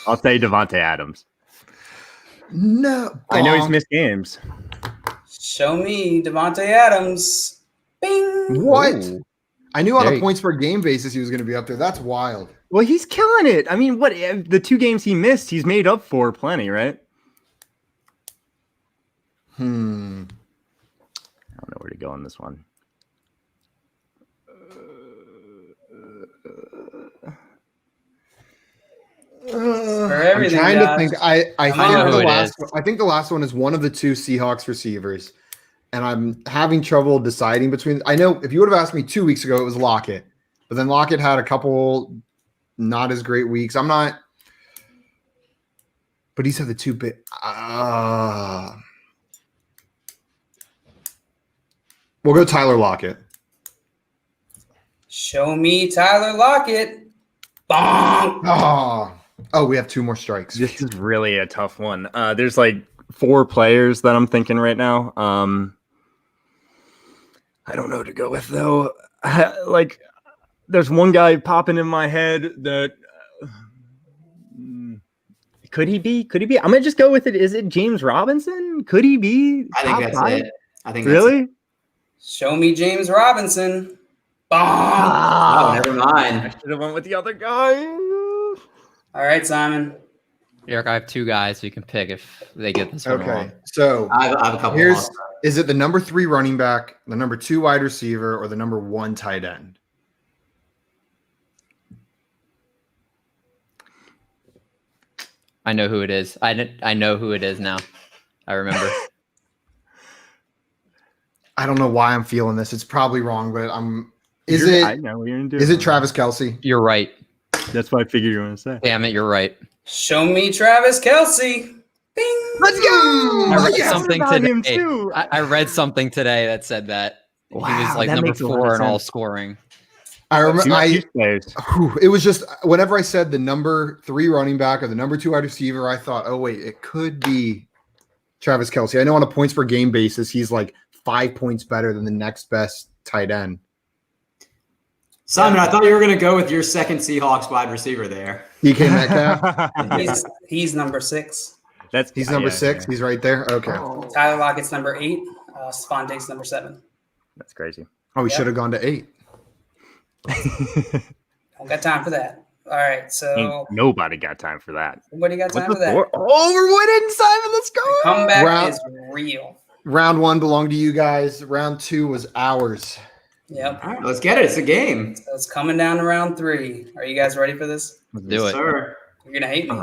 I'll say Devontae Adams. No. I know he's Bonk. missed games. Show me Devontae Adams. Bing. What? Ooh. I knew on There a you- points per game basis he was going to be up there. That's wild. Well, he's killing it. I mean, what the 2 games he missed, he's made up for plenty, right? Hmm. I don't know where to go on this one. For I'm everything, trying to guys. think. I I think know the who it last. is. I think the last one is one of the 2 Seahawks receivers, and I'm having trouble deciding between. I know if you would have asked me 2 weeks ago, it was Lockett, but then Lockett had a couple not as great weeks. I'm not, but he's had the 2 bit. We'll go Tyler Lockett. Show me Tyler Lockett. Bonk. Oh, we have 2 more strikes. This is really a tough one. There's like 4 players that I'm thinking right now. I don't know who to go with though. Like, there's one guy popping in my head that could he be? I'm gonna just go with it. Is it James Robinson? Could he be? I think that's five? it. I think Really? Show me James Robinson. Bonk. Oh, never I mind. should have went with the other guy. All right, Simon. Eric, I have 2 guys, so you can pick if they get this one Okay. wrong. So I have a couple. here's is it the number 3 running back, the number 2 wide receiver, or the number 1 tight end? I know who it is. I know who it is now. I remember. I don't know why I'm feeling this. It's probably wrong, but I it know what you're gonna do. is it Travis Kelce? You're right. That's what I figured you were gonna say. Damn it, you're right. Show me Travis Kelce. Bing. Let's go! I read yes, something about him today. too. I read something today that said that he was Wow, like that number makes a lot 4 of in all sense. scoring. I remember. It was just whenever I said the number 3 running back or the number 2 wide receiver, I thought, oh wait, it could be Travis Kelce. I know on a points per game basis, he's like 5 points better than the next best tight end. Simon, I thought you were going to go with your second Seahawks wide receiver there. DK Metcalf. He's number 6. He's number 6. He's right there. Okay. Tyler Lockett's number 8. Stephon Diggs number 7. That's crazy. Oh, we Yeah. should have gone to 8. Don't got time for that. All right, so Ain't nobody got time for that. nobody got time for What's the that. score? Oh, we're winning, Simon. Let's go. Comeback Round- is real. Round 1 belonged to you guys. Round 2 was ours. Yep. All right, let's get it. It's a game. So it's coming down to round 3. Are you guys ready for this? Do it. Sir. You're gonna hate me.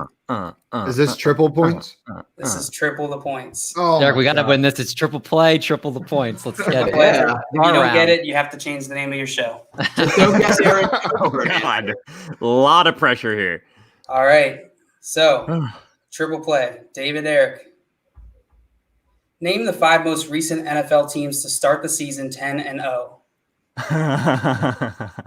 Is this triple points? This is triple the points. Oh, Derek, we my got to God. win this. It's triple play, triple the points. Let's get it. Yeah. If you Our don't round. get it, you have to change the name of your show. Just don't guess Aaron. Oh, God. A lot of pressure here. All right. So triple play. David, Eric. Name the 5 most recent NFL teams to start the season 10-0.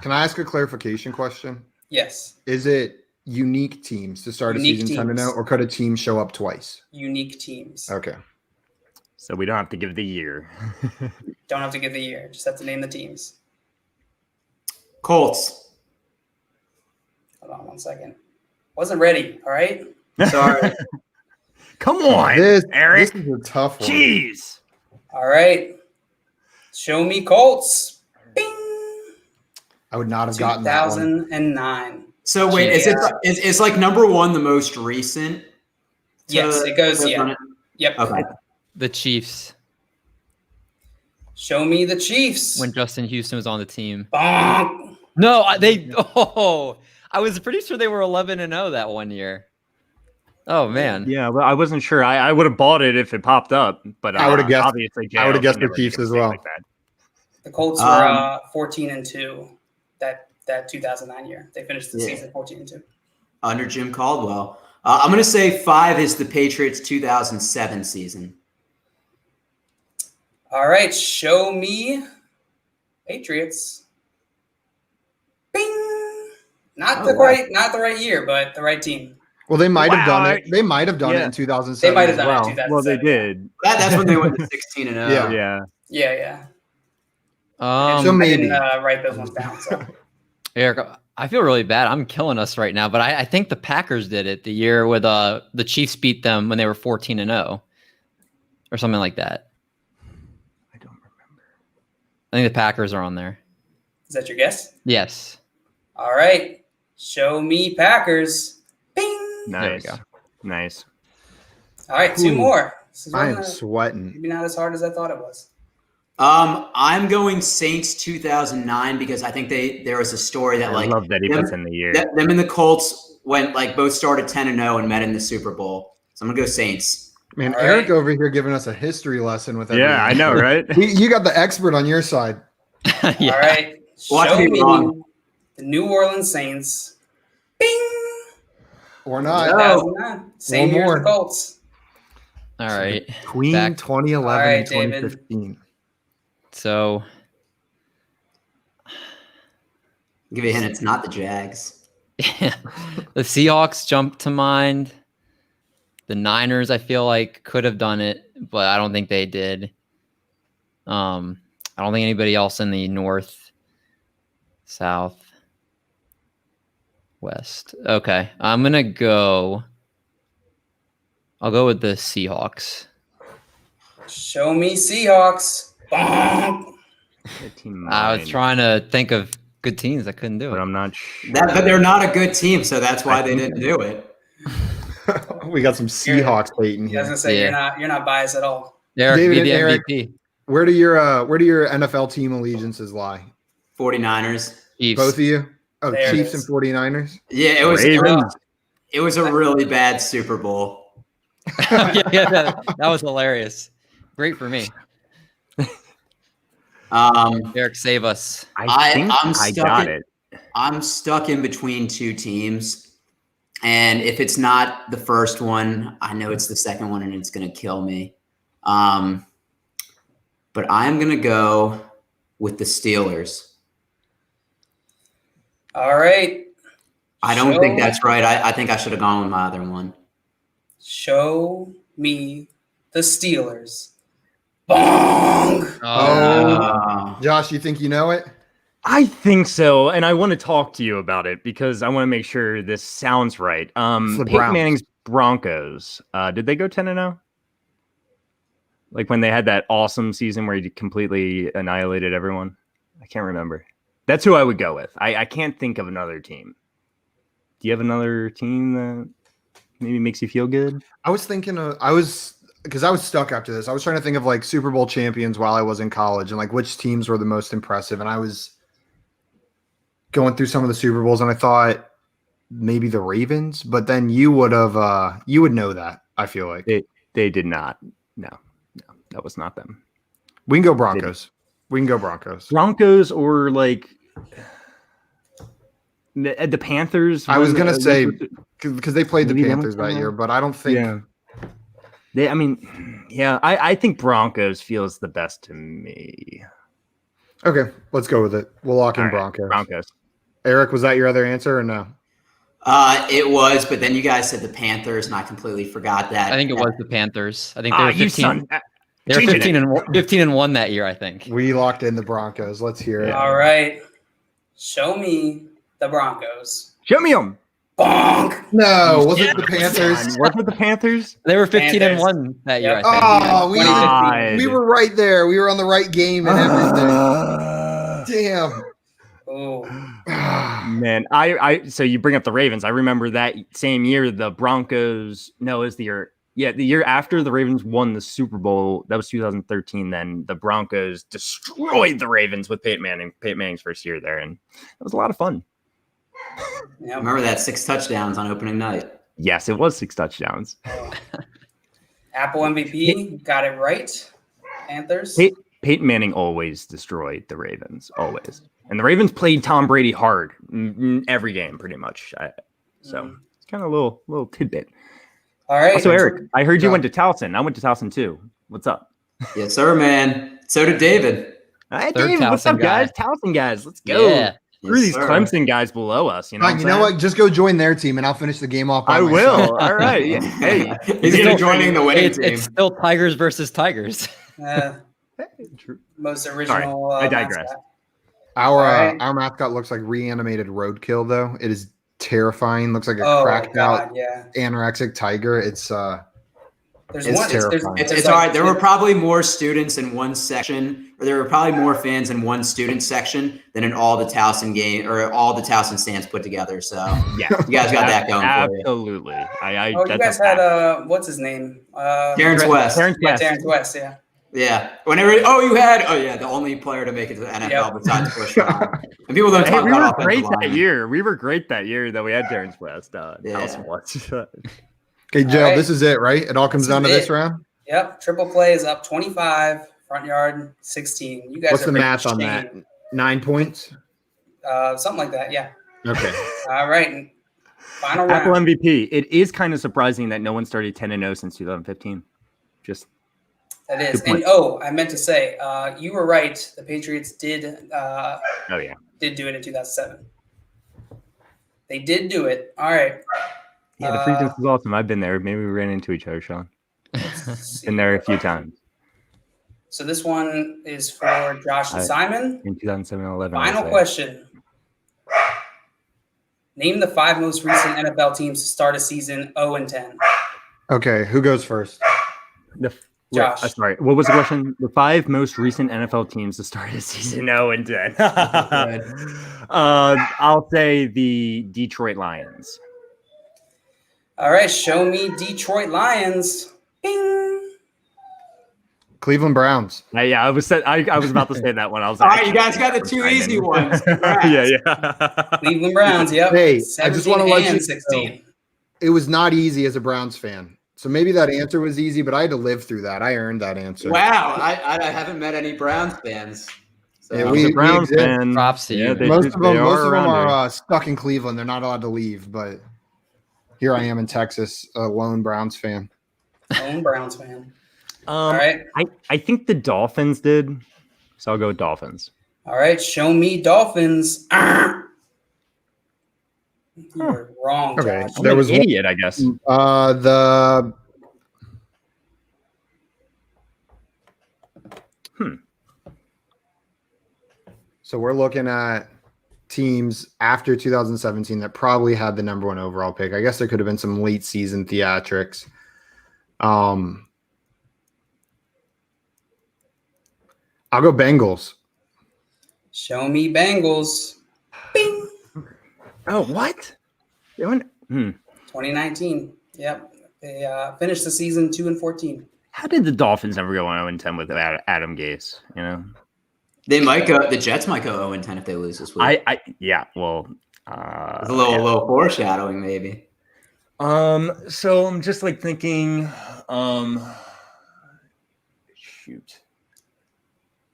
Can I ask a clarification question? Yes. Is it unique teams to start Unique a season 10-0, teams. or could a team show up twice? Unique teams. Okay. So we don't have to give the year. Don't have to give the year. Just have to name the teams. Colts. Hold on 1 second. Wasn't ready. All right. Sorry. Come on, This Eric. is a tough one. Jeez. All right. Show me Colts. Bing. I would not have gotten that one. 2009. So wait, is like number 1 the most recent? Yes, it goes. to Yeah. run it? Yep. Okay. The Chiefs, Show me the Chiefs. when Justin Houston was on the team. Bonk. No, I was pretty sure they were 11-0 that one year. Oh man. Yeah, well, I wasn't sure. I would have bought it if it popped up, but I would've guessed- Obviously, I would've JL guessed can the never Chiefs make a as mistake well. like that. The Colts were 14-2 that 2009 year. They finished the season 14-2. Under Jim Caldwell. I'm going to say 5 is the Patriots 2007 season. All right, show me Patriots. Bing. Not the right year, but the right team. Well, they might have Wow, done it. They might have done it yeah. in 2007. They might have as done it in well. 2007. Well, they did. That's when they went to 16-0. Yeah. Yeah. Yeah. So I maybe. didn't write those ones down. So Eric, I feel really bad. I'm killing us right now, but I think the Packers did it the year with the Chiefs beat them when they were 14-0 or something like that. I don't remember. I think the Packers are on there. is that your guess? Yes. All right, show me Packers. Bing. There we Nice. go. Nice. All right, 2 Ooh. more. This is I one am that- sweating. maybe not as hard as I thought it was. I'm going Saints 2009 because I think there was a story that I like love that he puts in the year. them and the Colts went like both started 10-0 and met in the Super Bowl. So I'm gonna go Saints. Man, All Eric right. over here giving us a history lesson with Yeah, I know, right? You got the expert on your side. Yeah. All right, Watch show me me wrong. the New Orleans Saints. Bing. Or not. No. 2009. Same One year as more. the Colts. All right. Queen Back. 2011 All right, and David. 2015. So I'll give you a hint. It's not the Jags. The Seahawks jump to mind. The Niners, I feel like, could have done it, but I don't think they did. I don't think anybody else in the North, South, West. Okay, I'll go with the Seahawks. Show me Seahawks. Bonk. I was trying to think of good teams. I couldn't do it. But I'm not sure. But they're not a good team, so that's why they didn't do it. We got some Seahawks baiting I was here. gonna say you're not biased at all. Eric, David be and the Eric, MVP. Where do your NFL team allegiances lie? 49ers. Chiefs. Both of you? Oh, There it Chiefs is. and 49ers? Yeah, it was a really bad Super Bowl. yeah, that was hilarious. Great for me. Eric, save us. I think I got it. I'm stuck in between two teams. And if it's not the first one, I know it's the second one and it's going to kill me. But I'm going to go with the Steelers. All right. I don't think that's right. I think I should have gone with my other one. Show me the Steelers. Bong. Josh, you think you know it? I think so, and I want to talk to you about it because I want to make sure this sounds right. the Peyton Browns. Manning's Broncos, did they go 10-0? Like when they had that awesome season where he completely annihilated everyone? I can't remember. That's who I would go with. I can't think of another team. Do you have another team that maybe makes you feel good? I was thinking because I was stuck after this. I was trying to think of like Super Bowl champions while I was in college and like which teams were the most impressive. And I was going through some of the Super Bowls and I thought maybe the Ravens, but then you would know that, I feel like. They did not. No, that was not them. We can go Broncos. Broncos or like the Panthers. I was going to say because they played the Maybe Panthers that year, but I don't think. Yeah. I think Broncos feels the best to me. Okay, let's go with it. We'll lock in All right, Broncos. Eric, was that your other answer or no? It was, but then you guys said the Panthers, and I completely forgot that. I think it was the Panthers. I think they were 15. They were 15 and 1 that year, I think. We locked in the Broncos. Let's hear it. All right. Show me the Broncos. Show me them. Bonk. No, was it the Panthers? Work with the Panthers. They were 15 and 1 that year, I think. Oh, we were right there. We were on the right game and everything. Damn. Oh. Man, so you bring up the Ravens. I remember that same year the Broncos. No, it was the year. Yeah, the year after the Ravens won the Super Bowl. That was 2013. Then the Broncos destroyed the Ravens with Peyton Manning's first year there, and it was a lot of fun. Yeah. Remember that 6 touchdowns on opening night? Yes, it was 6 touchdowns. Apple MVP got it right. Panthers. Peyton Manning always destroyed the Ravens, always. And the Ravens played Tom Brady hard every game, pretty much. So it's kind of a little tidbit. All right. Also, Eric, I heard you went to Towson. I went to Towson too. What's up? Yes, sir, man. So did David. Hey, Third David, what's Towson up, guys? Towson guys, let's go. Yeah. Screw these sir. Clemson guys below us. You know, Fine, you know what? Just go join their team, and I'll finish the game off. By I myself. will. All right. Yeah. Hey, He's going to joining the winning team. It's still Tigers versus Tigers. True. Most original. I digress. mascot. Our mascot looks like reanimated roadkill, though. It is terrifying. Looks like a cracked out Yeah. anorexic tiger. It's There's It's one. terrifying. It's all right. There were probably more students in one section, or there were probably more fans in one student section than in all the Towson game or all the Towson stands put together. So Yeah, you guys got that going for you. Absolutely. Oh, you guys had what's his name? Terrence West. Terrence West. Terrence West. Yeah. Yeah. The only player to make it to the NFL besides Bush. And people don't Hey, talk we about were great offensive that linemen. year. We were great that year that we had Terrence West. Yeah. Towson was. okay, Joe. All right. This is it, right? It all comes This down to is this it. round. Yep. Triple play is up 25. Front yard 16. You guys. What's are the pretty math on that? shaky. 9 points. Something like that. Yeah. Okay. All right. Final Apple round. MVP. It is kind of surprising that no one started 10-0 since 2015. Just That is. Good point. And I meant to say, you were right. The Patriots did oh yeah. do it in 2007. They did do it. All right. Yeah, the free dunk is awesome. I've been there. Maybe we ran into each other, Sean. Been there a few times. So this one is for Josh and Simon. In 2007-11. Final question. Name the 5 most recent NFL teams to start a season 0-10. Okay, who goes first? Josh. Sorry, what was the question? The 5 most recent NFL teams to start a season 0-10. I'll say the Detroit Lions. All right, show me Detroit Lions. Bing. Cleveland Browns. I was about to say that one. I was All like, right, you guys got the 2 easy ones. yeah. Cleveland Browns, yep. Hey, I just want to let you know, 16. it was not easy as a Browns fan. So maybe that answer was easy, but I had to live through that. I earned that answer. Wow, I haven't met any Browns fans. So. Yeah, We Browns exist. fan. Props to you. they Most of them around here. are stuck in Cleveland. They're not allowed to leave, but here I am in Texas, a lone Browns fan. Lone Browns fan. All right. I think the Dolphins did, so I'll go with Dolphins. All right, show me Dolphins. You're wrong, Okay, Josh. there was an idiot, I guess. So we're looking at teams after 2017 that probably had the number 1 overall pick. I guess there could have been some late season theatrics. I'll go Bengals. Show me Bengals. Bing. Oh, what? 2019. Yep. They finished the season 2-14. How did the Dolphins never go 0-10 with Adam Gase? You know, They might go. The Jets might go 0-10 if they lose this week. Well, It's a little foreshadowing, maybe. So I'm just like thinking, shoot.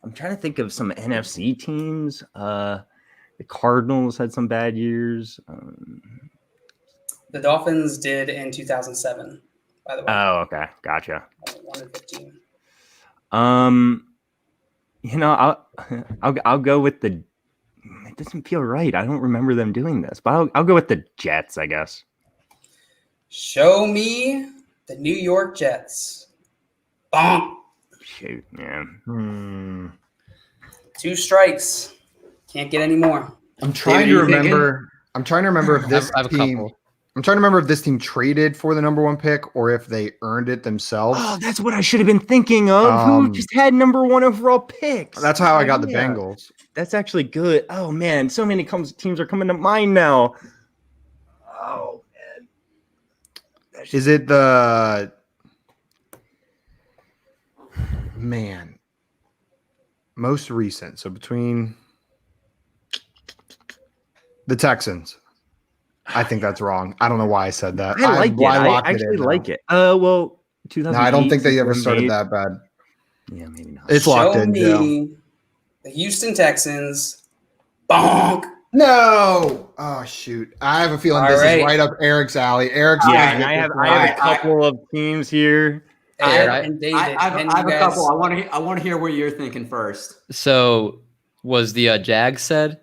I'm trying to think of some NFC teams. The Cardinals had some bad years. The Dolphins did in 2007, by the way. Oh, okay, gotcha. 1-15. You know, I'll go with the. It doesn't feel right. I don't remember them doing this, but I'll go with the Jets, I guess. Show me the New York Jets. Bonk. Shoot, man. 2 strikes. Can't get any more. I'm trying to remember. I'm trying to remember if this I have a team. couple. I'm trying to remember if this team traded for the number 1 pick or if they earned it themselves. Oh, that's what I should have been thinking of. Who just had number 1 overall picks? That's how I got the Yeah. Bengals. That's actually good. Oh man, so many teams are coming to mind now. Oh man, Is it the most recent? So between the Texans. I think that's wrong. I don't know why I said that. I like it. I locked actually in now. like it. Well, 2008. No, I don't think they ever started that bad. Yeah, maybe not. It's locked Show in, me Joe. the Houston Texans. Bonk. No. Oh shoot. I have a feeling All this right. is right up Eric's alley. Eric's Yeah, gonna and get I have this a right. couple of teams here. Eric and David. I can have you a guys- couple. I want to hear what you're thinking first. So was the Jags said?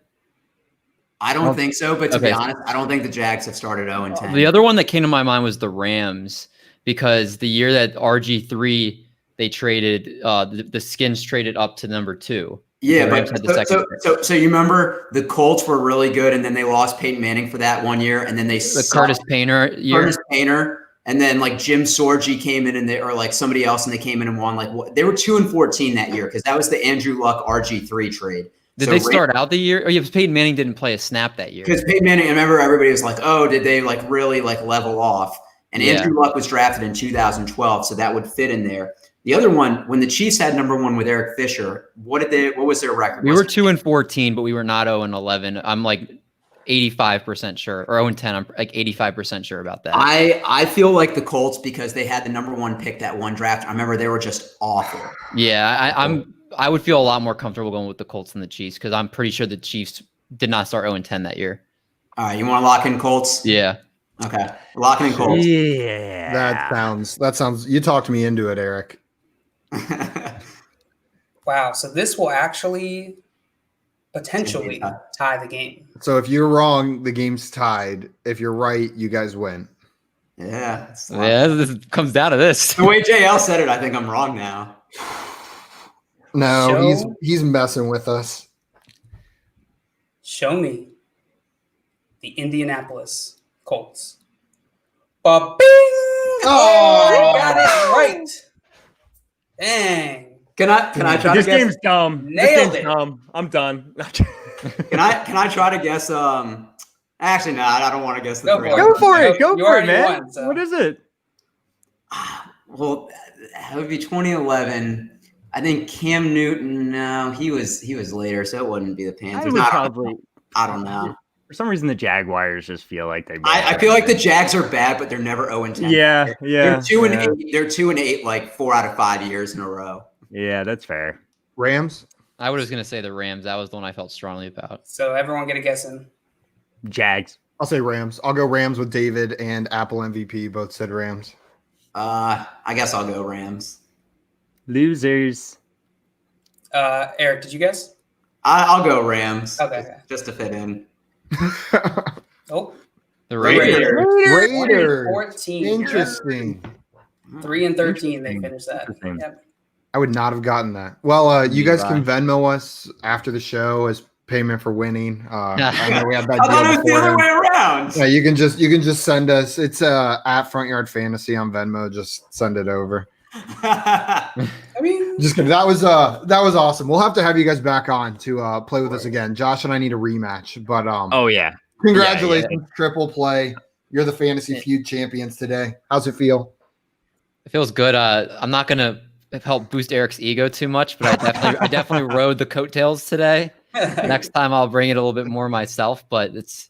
I don't think so, but to be Okay. honest, I don't think the Jags have started 0-10. The other one that came to my mind was the Rams, because the year that RG3 they traded, the Skins traded up to number 2. Yeah, The Rams but had the second pick. so you remember the Colts were really good, and then they lost Peyton Manning for that one year, and then they The Curtis Painter year. Curtis Painter, and then like Jim Sorgi came in, and they or like somebody else, and they came in and won. Like they were 2-14 that year because that was the Andrew Luck RG3 trade. Did they start out the year? Oh, yeah, Peyton Manning didn't play a snap that year. Because Peyton Manning, I remember everybody was like, "Oh, did they like really like level off?" And Yeah. Andrew Luck was drafted in 2012, so that would fit in there. The other one, when the Chiefs had number 1 with Eric Fisher, what was their record? We were 2-14, but we were not 0-11. I'm like 85% sure, or 0-10. I'm like 85% sure about that. I feel like the Colts because they had the number 1 pick that one draft. I remember they were just awful. Yeah, I would feel a lot more comfortable going with the Colts than the Chiefs because I'm pretty sure the Chiefs did not start 0-10 that year. All right, you want to lock in Colts? Yeah. Okay, locking in Colts. Yeah. That sounds you talked me into it, Eric. Wow. So this will actually potentially tie the game. So if you're wrong, the game's tied. If you're right, you guys win. Yeah. This comes down to this. The way JL said it, I think I'm wrong now. No, he's messing with us. Show me the Indianapolis Colts. Ba-bing! Oh, got it right. Dang. Can I try to This guess? game's dumb. Nailed This it. game's dumb. I'm done. Can I try to guess? Actually, no, I don't want to guess the Go three. for Go for it. Go You for it, already man. won, so. What is it? Well, that would be 2011. I think Cam Newton. No, he was later, so it wouldn't be the I Panthers. would probably. I don't know. For some reason, the Jaguars just feel like they. I feel like the Jags are bad, but they're never 0-10. Yeah. They're 2-8. They're 2-8, like 4 out of 5 years in a row. Yeah, that's fair. Rams? I was going to say the Rams. That was the one I felt strongly about. So everyone get a guess in. Jags. I'll say Rams. I'll go Rams with David and Apple MVP. Both said Rams. I guess I'll go Rams. Losers. Eric, did you guess? I'll go Rams. Okay. Just to fit in. Oh, The Raiders. Raiders. 14. Interesting. 3-13. They finished that. Interesting. Yep. I would not have gotten that. Well, you guys Neither. can Venmo us after the show as payment for winning. I know we had that I thought it deal was the other beforehand. way around. Yeah, you can just send us. It's at Front Yard Fantasy on Venmo. Just send it over. I mean, Just kidding. That was awesome. We'll have to have you guys back on to play with us again. Josh and I need a rematch. But Oh yeah. congratulations, triple play. You're the fantasy feud champions today. How's it feel? It feels good. I'm not going to help boost Eric's ego too much, but I definitely rode the coattails today. Next time I'll bring it a little bit more myself, but it's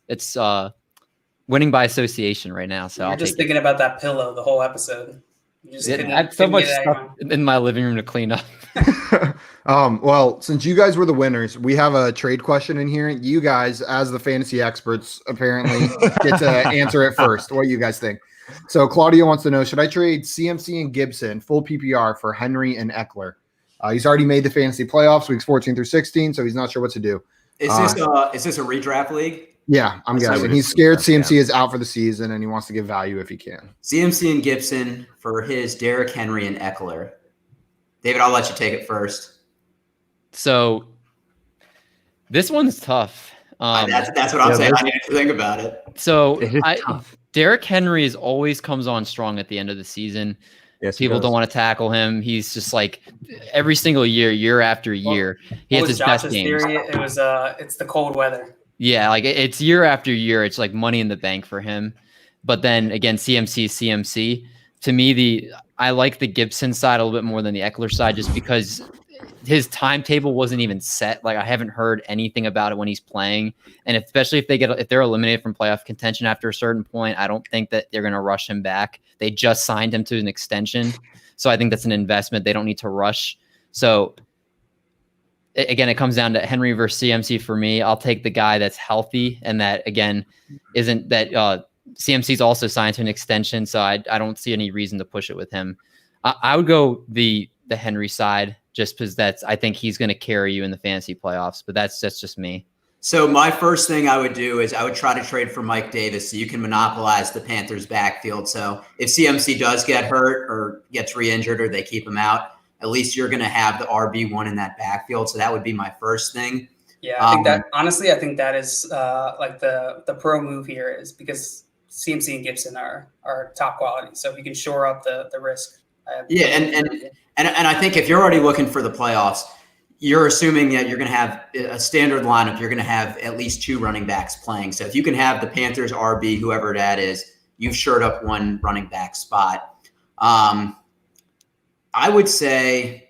winning by association right now. So you're I'll just take thinking about that pillow the whole episode. You just it. I have so couldn't much get it out of your stuff mind. in my living room to clean up. Well, since you guys were the winners, we have a trade question in here. You guys, as the fantasy experts, apparently get to answer it first. What do you guys think? So Claudio wants to know, should I trade CMC and Gibson full PPR for Henry and Eckler? He's already made the fantasy playoffs weeks 14 through 16, so he's not sure what to do. Is this a redraft league? Yeah, I'm So guessing. it He's is scared stuff, CMC is out for the season, and he wants to give value if he can. CMC and Gibson for his Derrick Henry and Eckler. David, I'll let you take it first. So this one's tough. That's what I'm saying. I need to think about it. So It is tough. Derrick Henry always comes on strong at the end of the season. Yes, People don't want to tackle him. He's just like every single year after year, he What has was his best Josh's games. theory? It was it's the cold weather. Yeah, like it's year after year. It's like money in the bank for him. But then again, CMC. To me, I like the Gibson side a little bit more than the Eckler side, just because his timetable wasn't even set. Like I haven't heard anything about it when he's playing, and especially if they're eliminated from playoff contention after a certain point, I don't think that they're going to rush him back. They just signed him to an extension, so I think that's an investment they don't need to rush. So again, it comes down to Henry versus CMC for me. I'll take the guy that's healthy, and that again isn't that CMC's also signed to an extension, so I don't see any reason to push it with him. I would go the Henry side just because I think he's going to carry you in the fantasy playoffs, but that's just me. So my first thing I would do is I would try to trade for Mike Davis so you can monopolize the Panthers backfield. So if CMC does get hurt or gets re-injured or they keep him out, at least you're going to have the RB1 in that backfield. So that would be my first thing. Yeah, I think that honestly, I think that is like the pro move here is because CMC and Gibson are top quality. So if you can shore up the risk. Yeah, and I think if you're already looking for the playoffs, you're assuming that you're going to have a standard lineup. You're going to have at least 2 running backs playing. So if you can have the Panthers RB, whoever that is, you've shored up one running back spot. I would say.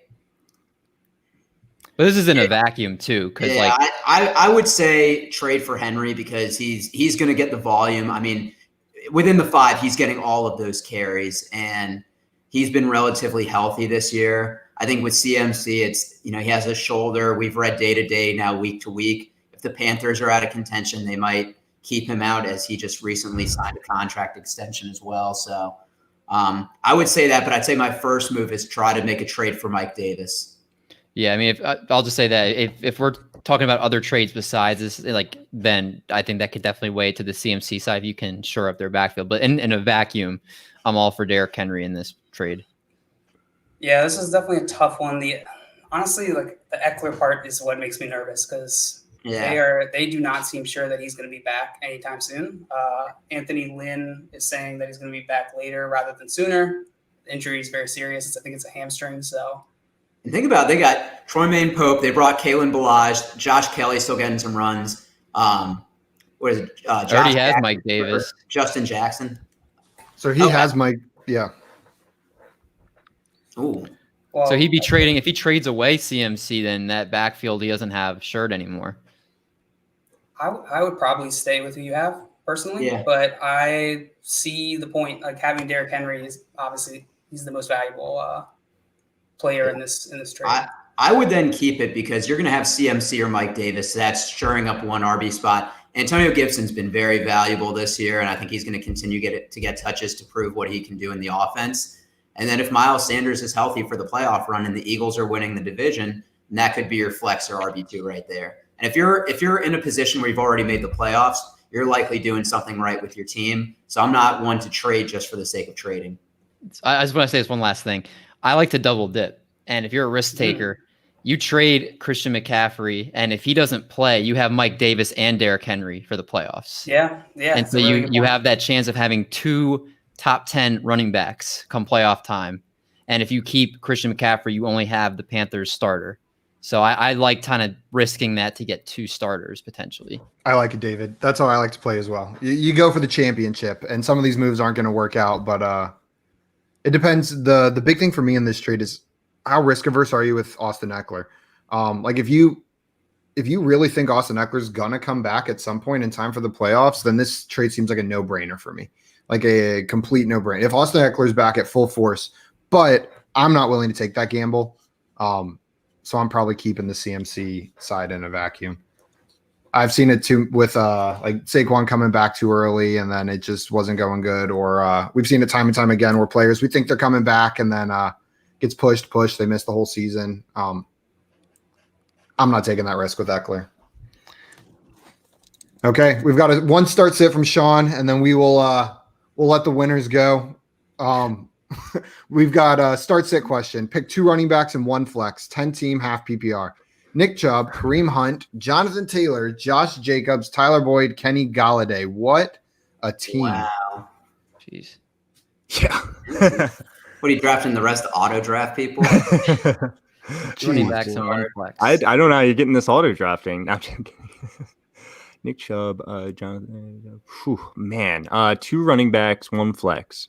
But this is in a vacuum too, because Yeah, I would say trade for Henry because he's going to get the volume. I mean, within the 5, he's getting all of those carries, and he's been relatively healthy this year. I think with CMC, it's, he has a shoulder. We've read day to day, now week to week. If the Panthers are out of contention, they might keep him out as he just recently signed a contract extension as well. So I would say that, but I'd say my first move is try to make a trade for Mike Davis. Yeah, I mean, I'll just say that if we're talking about other trades besides this, like, then I think that could definitely weigh to the CMC side if you can shore up their backfield. But in a vacuum, I'm all for Derrick Henry in this trade. Yeah, this is definitely a tough one. Honestly, like the Eckler part is what makes me nervous because they do not seem sure that he's going to be back anytime soon. Anthony Lynn is saying that he's going to be back later rather than sooner. The injury is very serious. I think it's a hamstring. So, and think about it, they got Troy Maine Pope. They brought Kalen Balaj. Josh Kelly still getting some runs. What is it? Josh Already has Jackson, Mike Davis. Justin Jackson. So he has Mike. Yeah. Ooh. well, So he'd be trading if he trades away CMC, then that backfield he doesn't have shirt anymore. I would probably stay with who you have personally, but I see the point. Like having Derrick Henry is obviously he's the most valuable player in this trade. I would then keep it because you're going to have CMC or Mike Davis. So that's shoring up one RB spot. Antonio Gibson's been very valuable this year, and I think he's going to continue to get touches to prove what he can do in the offense. And then if Miles Sanders is healthy for the playoff run and the Eagles are winning the division, then that could be your flex or RB2 right there. And if you're in a position where you've already made the playoffs, you're likely doing something right with your team. So I'm not one to trade just for the sake of trading. I just want to say this one last thing. I like to double dip. And if you're a risk taker, you trade Christian McCaffrey, and if he doesn't play, you have Mike Davis and Derrick Henry for the playoffs. Yeah. And so you have that chance of having 2 top 10 running backs come playoff time. And if you keep Christian McCaffrey, you only have the Panthers starter. So I like kind of risking that to get 2 starters potentially. I like it, David. That's how I like to play as well. You go for the championship, and some of these moves aren't going to work out, but it depends. The big thing for me in this trade is how risk averse are you with Austin Eckler? Like if you really think Austin Eckler's gonna come back at some point in time for the playoffs, then this trade seems like a no-brainer for me. Like a complete no-brainer. If Austin Eckler's back at full force, but I'm not willing to take that gamble. So I'm probably keeping the CMC side in a vacuum. I've seen it too with like Saquon coming back too early and then it just wasn't going good. Or we've seen it time and time again where players, we think they're coming back and then gets pushed. They miss the whole season. I'm not taking that risk with Eckler. Okay, we've got one start sit from Sean, and then we will we'll let the winners go. We've got a start sit question. Pick 2 running backs and 1 flex, 10-team half PPR. Nick Chubb, Kareem Hunt, Jonathan Taylor, Josh Jacobs, Tyler Boyd, Kenny Galladay. What a team. Wow. Jeez. Yeah. What are you drafting the rest of auto draft people? Running backs and 1 flex. I don't know how you're getting this auto drafting. No, I'm just kidding. Nick Chubb, Jonathan. Whew, man. 2 running backs, 1 flex.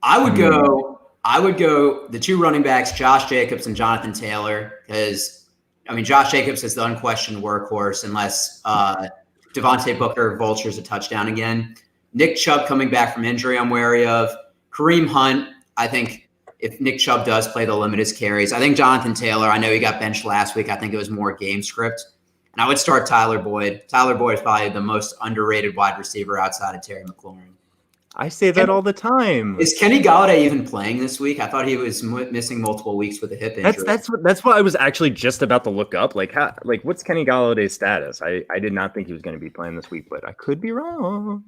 I would go the 2 running backs, Josh Jacobs and Jonathan Taylor, because I mean Josh Jacobs is the unquestioned workhorse unless Devontae Booker vultures a touchdown again. Nick Chubb coming back from injury, I'm wary of. Kareem Hunt, I think if Nick Chubb does play, they'll limit his carries. I think Jonathan Taylor, I know he got benched last week. I think it was more game script. And I would start Tyler Boyd. Tyler Boyd is probably the most underrated wide receiver outside of Terry McLaurin. I say that all the time. Is Kenny Galladay even playing this week? I thought he was missing multiple weeks with a hip injury. That's what I was actually just about to look up. Like what's Kenny Galladay's status? I did not think he was going to be playing this week, but I could be wrong.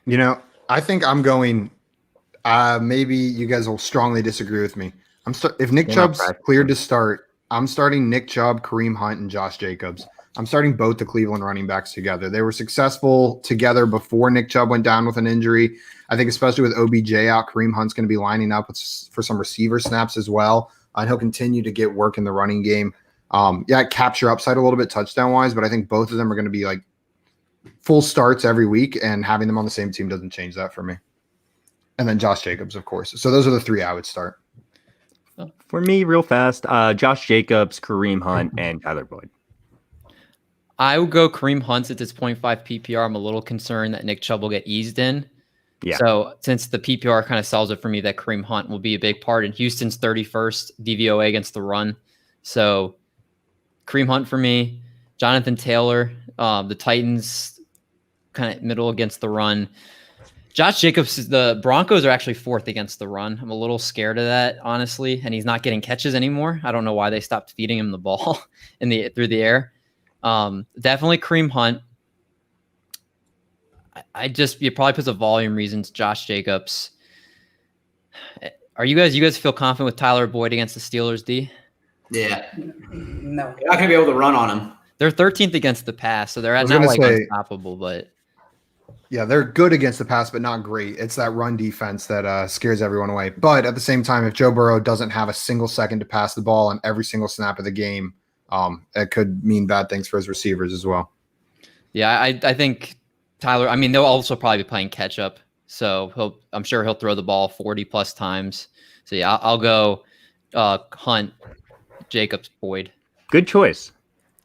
You know, I think I'm going. Maybe you guys will strongly disagree with me. If Nick Chubb's cleared to start, I'm starting Nick Chubb, Kareem Hunt, and Josh Jacobs. I'm starting both the Cleveland running backs together. They were successful together before Nick Chubb went down with an injury. I think especially with OBJ out, Kareem Hunt's going to be lining up for some receiver snaps as well. And he'll continue to get work in the running game. Capture upside a little bit touchdown-wise, but I think both of them are going to be like full starts every week, and having them on the same team doesn't change that for me. And then Josh Jacobs, of course. So those are the 3 I would start. For me, real fast, Josh Jacobs, Kareem Hunt, and Tyler Boyd. I would go Kareem Hunt at this 0.5 PPR. I'm a little concerned that Nick Chubb will get eased in. Yeah. So since the PPR kind of sells it for me that Kareem Hunt will be a big part in Houston's 31st DVOA against the run. So Kareem Hunt for me, Jonathan Taylor, the Titans kind of middle against the run. Josh Jacobs, the Broncos are actually 4th against the run. I'm a little scared of that, honestly, and he's not getting catches anymore. I don't know why they stopped feeding him the ball through the air. Definitely Kareem Hunt. You probably because of volume reasons, Josh Jacobs. You guys feel confident with Tyler Boyd against the Steelers, D? Yeah. No. You're not going to be able to run on him. They're 13th against the pass, so they're not like unstoppable, but yeah, they're good against the pass, but not great. It's that run defense that scares everyone away. But at the same time, if Joe Burrow doesn't have a single second to pass the ball on every single snap of the game, it could mean bad things for his receivers as well. Yeah, I think Tyler, I mean, they'll also probably be playing catch up. So I'm sure he'll throw the ball 40 plus times. So yeah, I'll go Hunt, Jacobs, Boyd. Good choice.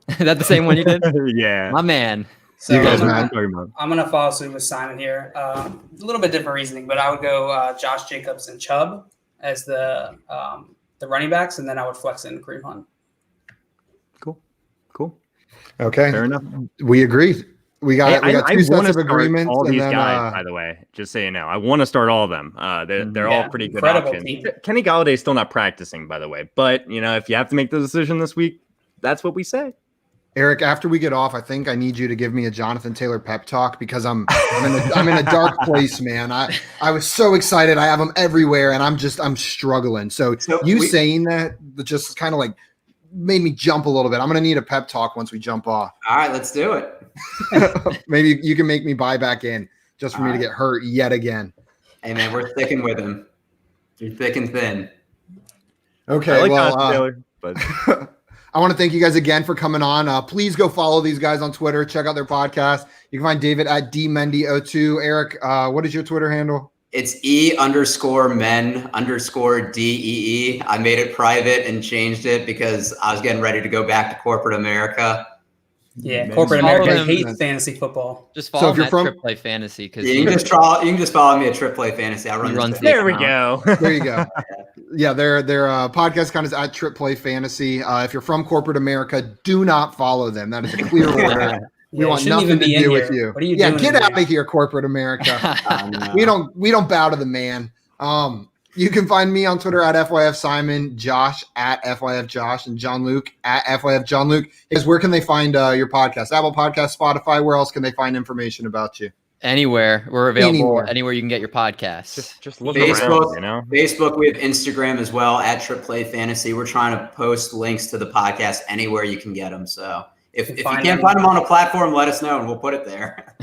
Is that the same one you did? Yeah. My man. So You guys, I'm going to follow suit with Simon here. A little bit different reasoning, but I would go Josh Jacobs and Chubb as the running backs, and then I would flex in Kareem Hunt. Cool. Okay. Fair enough. We agree. We got two sets of agreements. All and these then, guys, by the way, just so you know, I want to start all of them. They're all pretty good options. Team. Kenny Galladay's still not practicing, by the way. But, if you have to make the decision this week, that's what we say. Eric, after we get off, I think I need you to give me a Jonathan Taylor pep talk because I'm in a dark place, man. I was so excited. I have them everywhere, and I'm struggling. So saying that just kind of like made me jump a little bit. I'm gonna need a pep talk once we jump off. All right, let's do it. Maybe you can make me buy back in just for me to get hurt yet again. Hey man, we're sticking with him. You're thick and thin. Okay, I like Jonathan Taylor, but I want to thank you guys again for coming on. Please go follow these guys on Twitter. Check out their podcast. You can find David at dmendy02. Eric, what is your Twitter handle? It's E_men_DEE. I made it private and changed it because I was getting ready to go back to corporate America. Yeah, Man, corporate follow America him. hates fantasy football. Just follow if you're him from- at Trip Play Fantasy because Yeah, you can just follow me at Trip Play Fantasy. I run runs this the there we account. go. There you go. Yeah, their podcast account is at Trip Play Fantasy. If you're from corporate America, do not follow them. That is a clear order. We want shouldn't nothing even to be in do here. with you. What are you yeah, doing get in out here? of here, corporate America. No. We don't bow to the man. You can find me on Twitter at FYF Simon, Josh at FYF Josh, and John Luke at FYF John Luke. Where can they find your podcast? Apple Podcast, Spotify. Where else can they find information about you? Anywhere. We're available Anywhere you can get your podcasts. Just look Facebook, around, Facebook, we have Instagram as well at Trip Play Fantasy. We're trying to post links to the podcast anywhere you can get them. So if you can't find them on a platform, let us know and we'll put it there.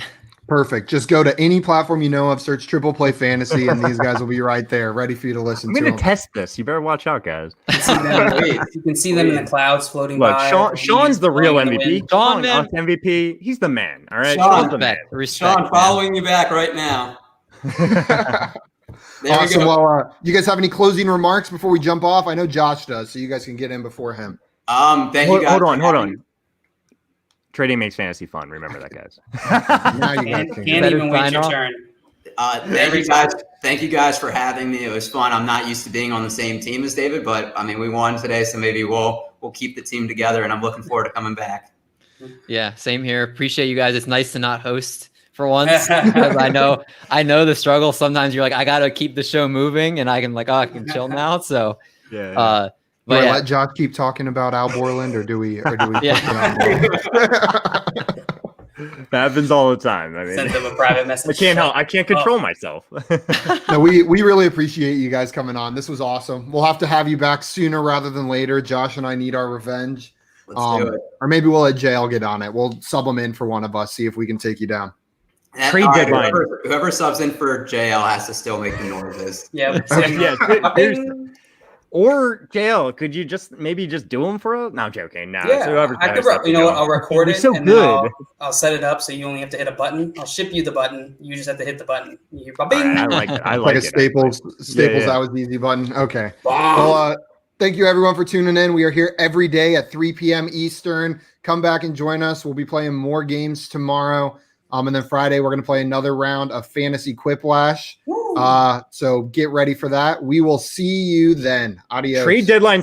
Perfect. Just go to any platform you know of, search Triple Play Fantasy, and these guys will be right there, ready for you to listen I'm to going them. to test this. You better watch out, guys. You can see them in the clouds floating Look, by. Sean's the real blowing in the MVP. wind. Sean, man. MVP. He's the man. All right. Sean, Sean's the man. Respect. Sean, man. following you back right now. There Awesome. we go. Well, you guys have any closing remarks before we jump off? I know Josh does, so you guys can get in before him. Thank you guys. Hold on. Trading makes fantasy fun. Remember that, guys. Now you guys Can't can. even wait sign your off. turn. Thank you guys for having me. It was fun. I'm not used to being on the same team as David, but I mean, we won today, so maybe we'll keep the team together, and I'm looking forward to coming back. Yeah, same here. Appreciate you guys. It's nice to not host for once because I know the struggle. Sometimes you're like, I gotta keep the show moving, and I can I can chill now. So, Yeah. Do but I yeah, let Josh keep talking about Al Borland, or do we? Yeah. That happens all the time. I Send mean, them a private message. I can't help. I can't control myself. No, we really appreciate you guys coming on. This was awesome. We'll have to have you back sooner rather than later. Josh and I need our revenge. Let's do it. Or maybe we'll let JL get on it. We'll sub him in for one of us, see if we can take you down. Trade All right, deadline. Whoever subs in for JL has to still make the noises. Yeah. Yeah, Bing. Or JL, could you maybe just do them for a? No, I'm joking. No, Yeah, so whoever's I could. better You know what? stuff I'll record You're it. so and good. then I'll set it up so you only have to hit a button. I'll ship you the button. You just have to hit the button. You All bing. right, I like it. I Like like a it. Staples. Yeah. That was the easy button. Okay. Bomb. Well, thank you everyone for tuning in. We are here every day at 3 p.m. Eastern. Come back and join us. We'll be playing more games tomorrow. And then Friday, we're going to play another round of Fantasy Quiplash. Woo. So get ready for that. We will see you then. Adios. Trade deadlines